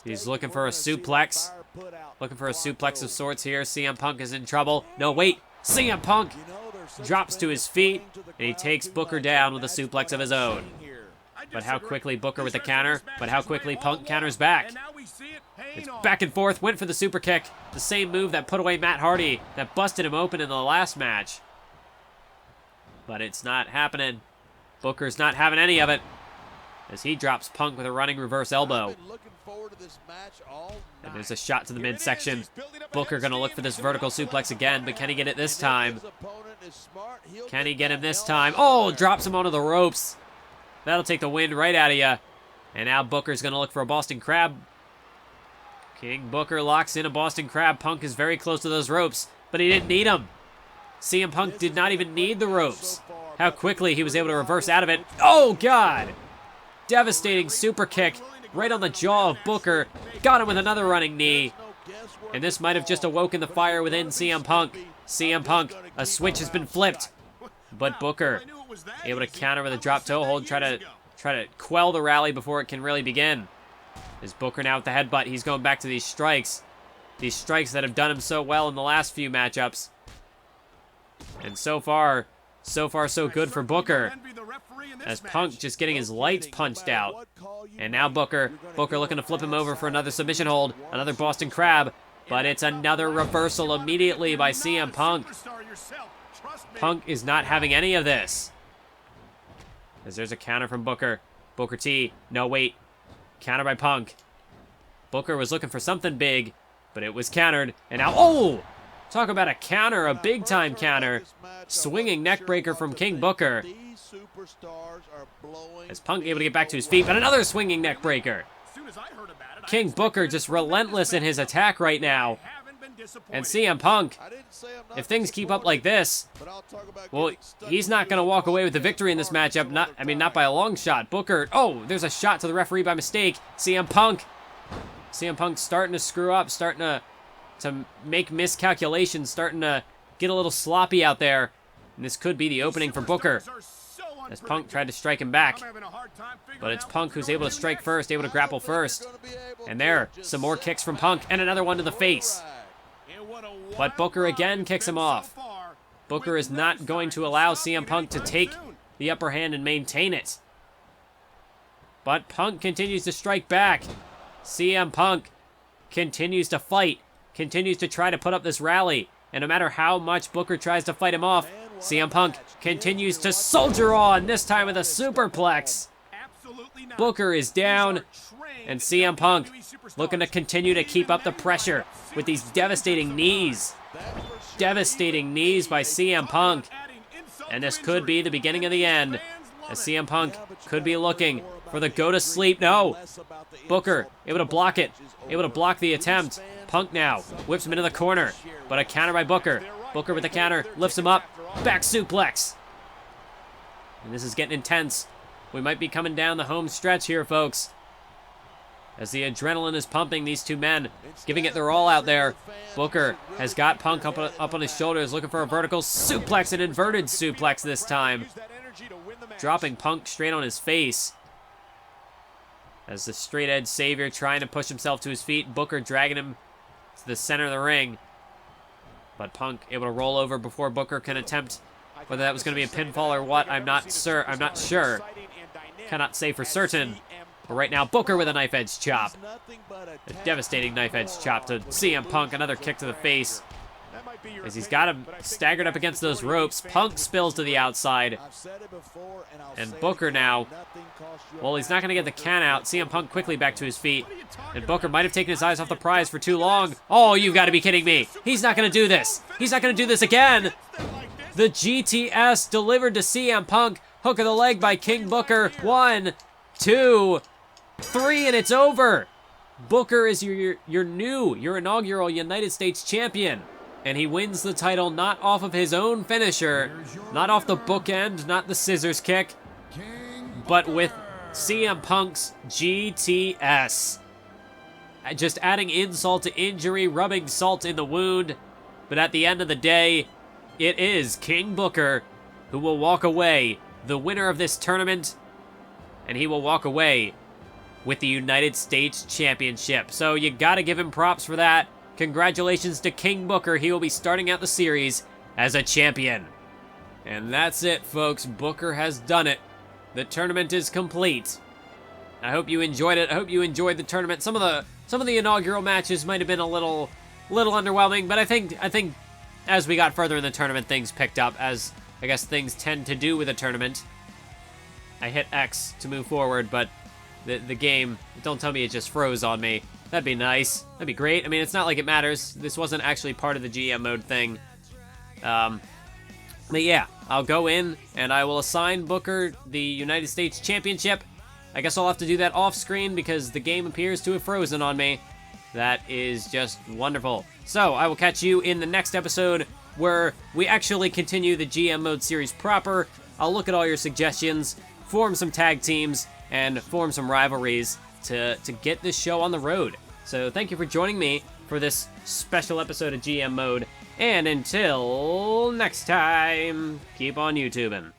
He's looking for a suplex. Looking for a suplex of sorts here. CM Punk is in trouble. No, wait. CM Punk drops to his feet, and he takes Booker down with a suplex of his own. But how quickly Booker with the counter, but how quickly Punk counters back. It's back and forth, went for the super kick. The same move that put away Matt Hardy, that busted him open in the last match. But it's not happening. Booker's not having any of it, as he drops Punk with a running reverse elbow. And there's a shot to the midsection. Booker gonna look for this vertical suplex again, but can he get it this time? Can he get him this time? Oh, drops him onto the ropes. That'll take the wind right out of you. And now Booker's gonna look for a Boston Crab. King Booker locks in a Boston Crab. Punk is very close to those ropes, but he didn't need them. CM Punk did not even need the ropes. How quickly he was able to reverse out of it. Oh, God! Devastating super kick right on the jaw of Booker. Got him with another running knee. And this might have just awoken the fire within CM Punk. CM Punk, a switch has been flipped. But Booker able to counter with a drop toe hold, try to quell the rally before it can really begin. Is Booker now with the headbutt? He's going back to these strikes. These strikes that have done him so well in the last few matchups. And so far so good for Booker. As Punk just getting his lights punched out. And now Booker looking to flip him over for another submission hold. Another Boston Crab. But it's another reversal immediately by CM Punk. Punk is not having any of this. As there's a counter from Booker. Booker T. No, wait. Counter by Punk. Booker was looking for something big, but it was countered. And now, oh! Talk about a counter, a big-time counter. Swinging neckbreaker from King Booker. As Punk able to get back to his feet, but another swinging neckbreaker. King Booker just relentless in his attack right now. And CM Punk, if things keep up like this, well, he's not going to walk away with the victory in this matchup. Not by a long shot. Booker, oh, there's a shot to the referee by mistake. CM Punk starting to screw up, starting to make miscalculations, starting to get a little sloppy out there. And this could be the opening for Booker, as Punk tried to strike him back. But it's Punk who's able to strike first, able to grapple first. And there, some more kicks from Punk, and another one to the face. But Booker again kicks him off. Booker is not going to allow CM Punk to take the upper hand and maintain it. But Punk continues to strike back. CM Punk continues to fight, continues to try to put up this rally. And no matter how much Booker tries to fight him off, CM Punk continues to soldier on, this time with a superplex. Booker is down, and CM Punk looking to continue to keep up the pressure with these devastating knees. Devastating knees by CM Punk. And this could be the beginning of the end, as CM Punk could be looking for the go to sleep. No. Booker able to block it, able to block the attempt. Punk now whips him into the corner, but a counter by Booker. Booker with the counter, lifts him up, back suplex. And this is getting intense. We might be coming down the home stretch here, folks. As the adrenaline is pumping, these two men giving it their all out there. Booker has got Punk up on his shoulders, looking for a vertical suplex, an inverted suplex this time. Dropping Punk straight on his face. As the straight edge savior trying to push himself to his feet. Booker dragging him to the center of the ring. But Punk able to roll over before Booker can attempt whether that was going to be a pinfall or what. I'm not sure. Cannot say for certain. But right now, Booker with a knife edge chop. A devastating knife edge chop to CM Punk. Another kick to the face. As he's got him staggered up against those ropes. Punk spills to the outside. And Booker now, well, he's not going to get the count out. CM Punk quickly back to his feet. And Booker might have taken his eyes off the prize for too long. Oh, you've got to be kidding me. He's not going to do this. He's not going to do this again. The GTS delivered to CM Punk. Hook of the leg by King Booker. 1, 2, 3, and it's over. Booker is your inaugural United States champion. And he wins the title not off of his own finisher, not off the bookend, not the scissors kick, but with CM Punk's GTS. Just adding insult to injury, rubbing salt in the wound. But at the end of the day, it is King Booker who will walk away the winner of this tournament, and he will walk away with the United States Championship. So you gotta give him props for that. Congratulations to King Booker. He will be starting out the series as a champion. And that's it, folks. Booker has done it. The tournament is complete. I hope you enjoyed it. I hope you enjoyed the tournament. Some of the inaugural matches might have been a little underwhelming, but I think as we got further in the tournament, things picked up, as I guess things tend to do with a tournament. I hit X to move forward, but the game, don't tell me it just froze on me. That'd be nice. That'd be great. I mean, it's not like it matters. This wasn't actually part of the GM mode thing. But yeah, I'll go in and I will assign Booker the United States Championship. I guess I'll have to do that off screen because the game appears to have frozen on me. That is just wonderful. So I will catch you in the next episode where we actually continue the GM mode series proper. I'll look at all your suggestions, form some tag teams, and form some rivalries to get this show on the road. So thank you for joining me for this special episode of GM Mode. And until next time, keep on YouTubing.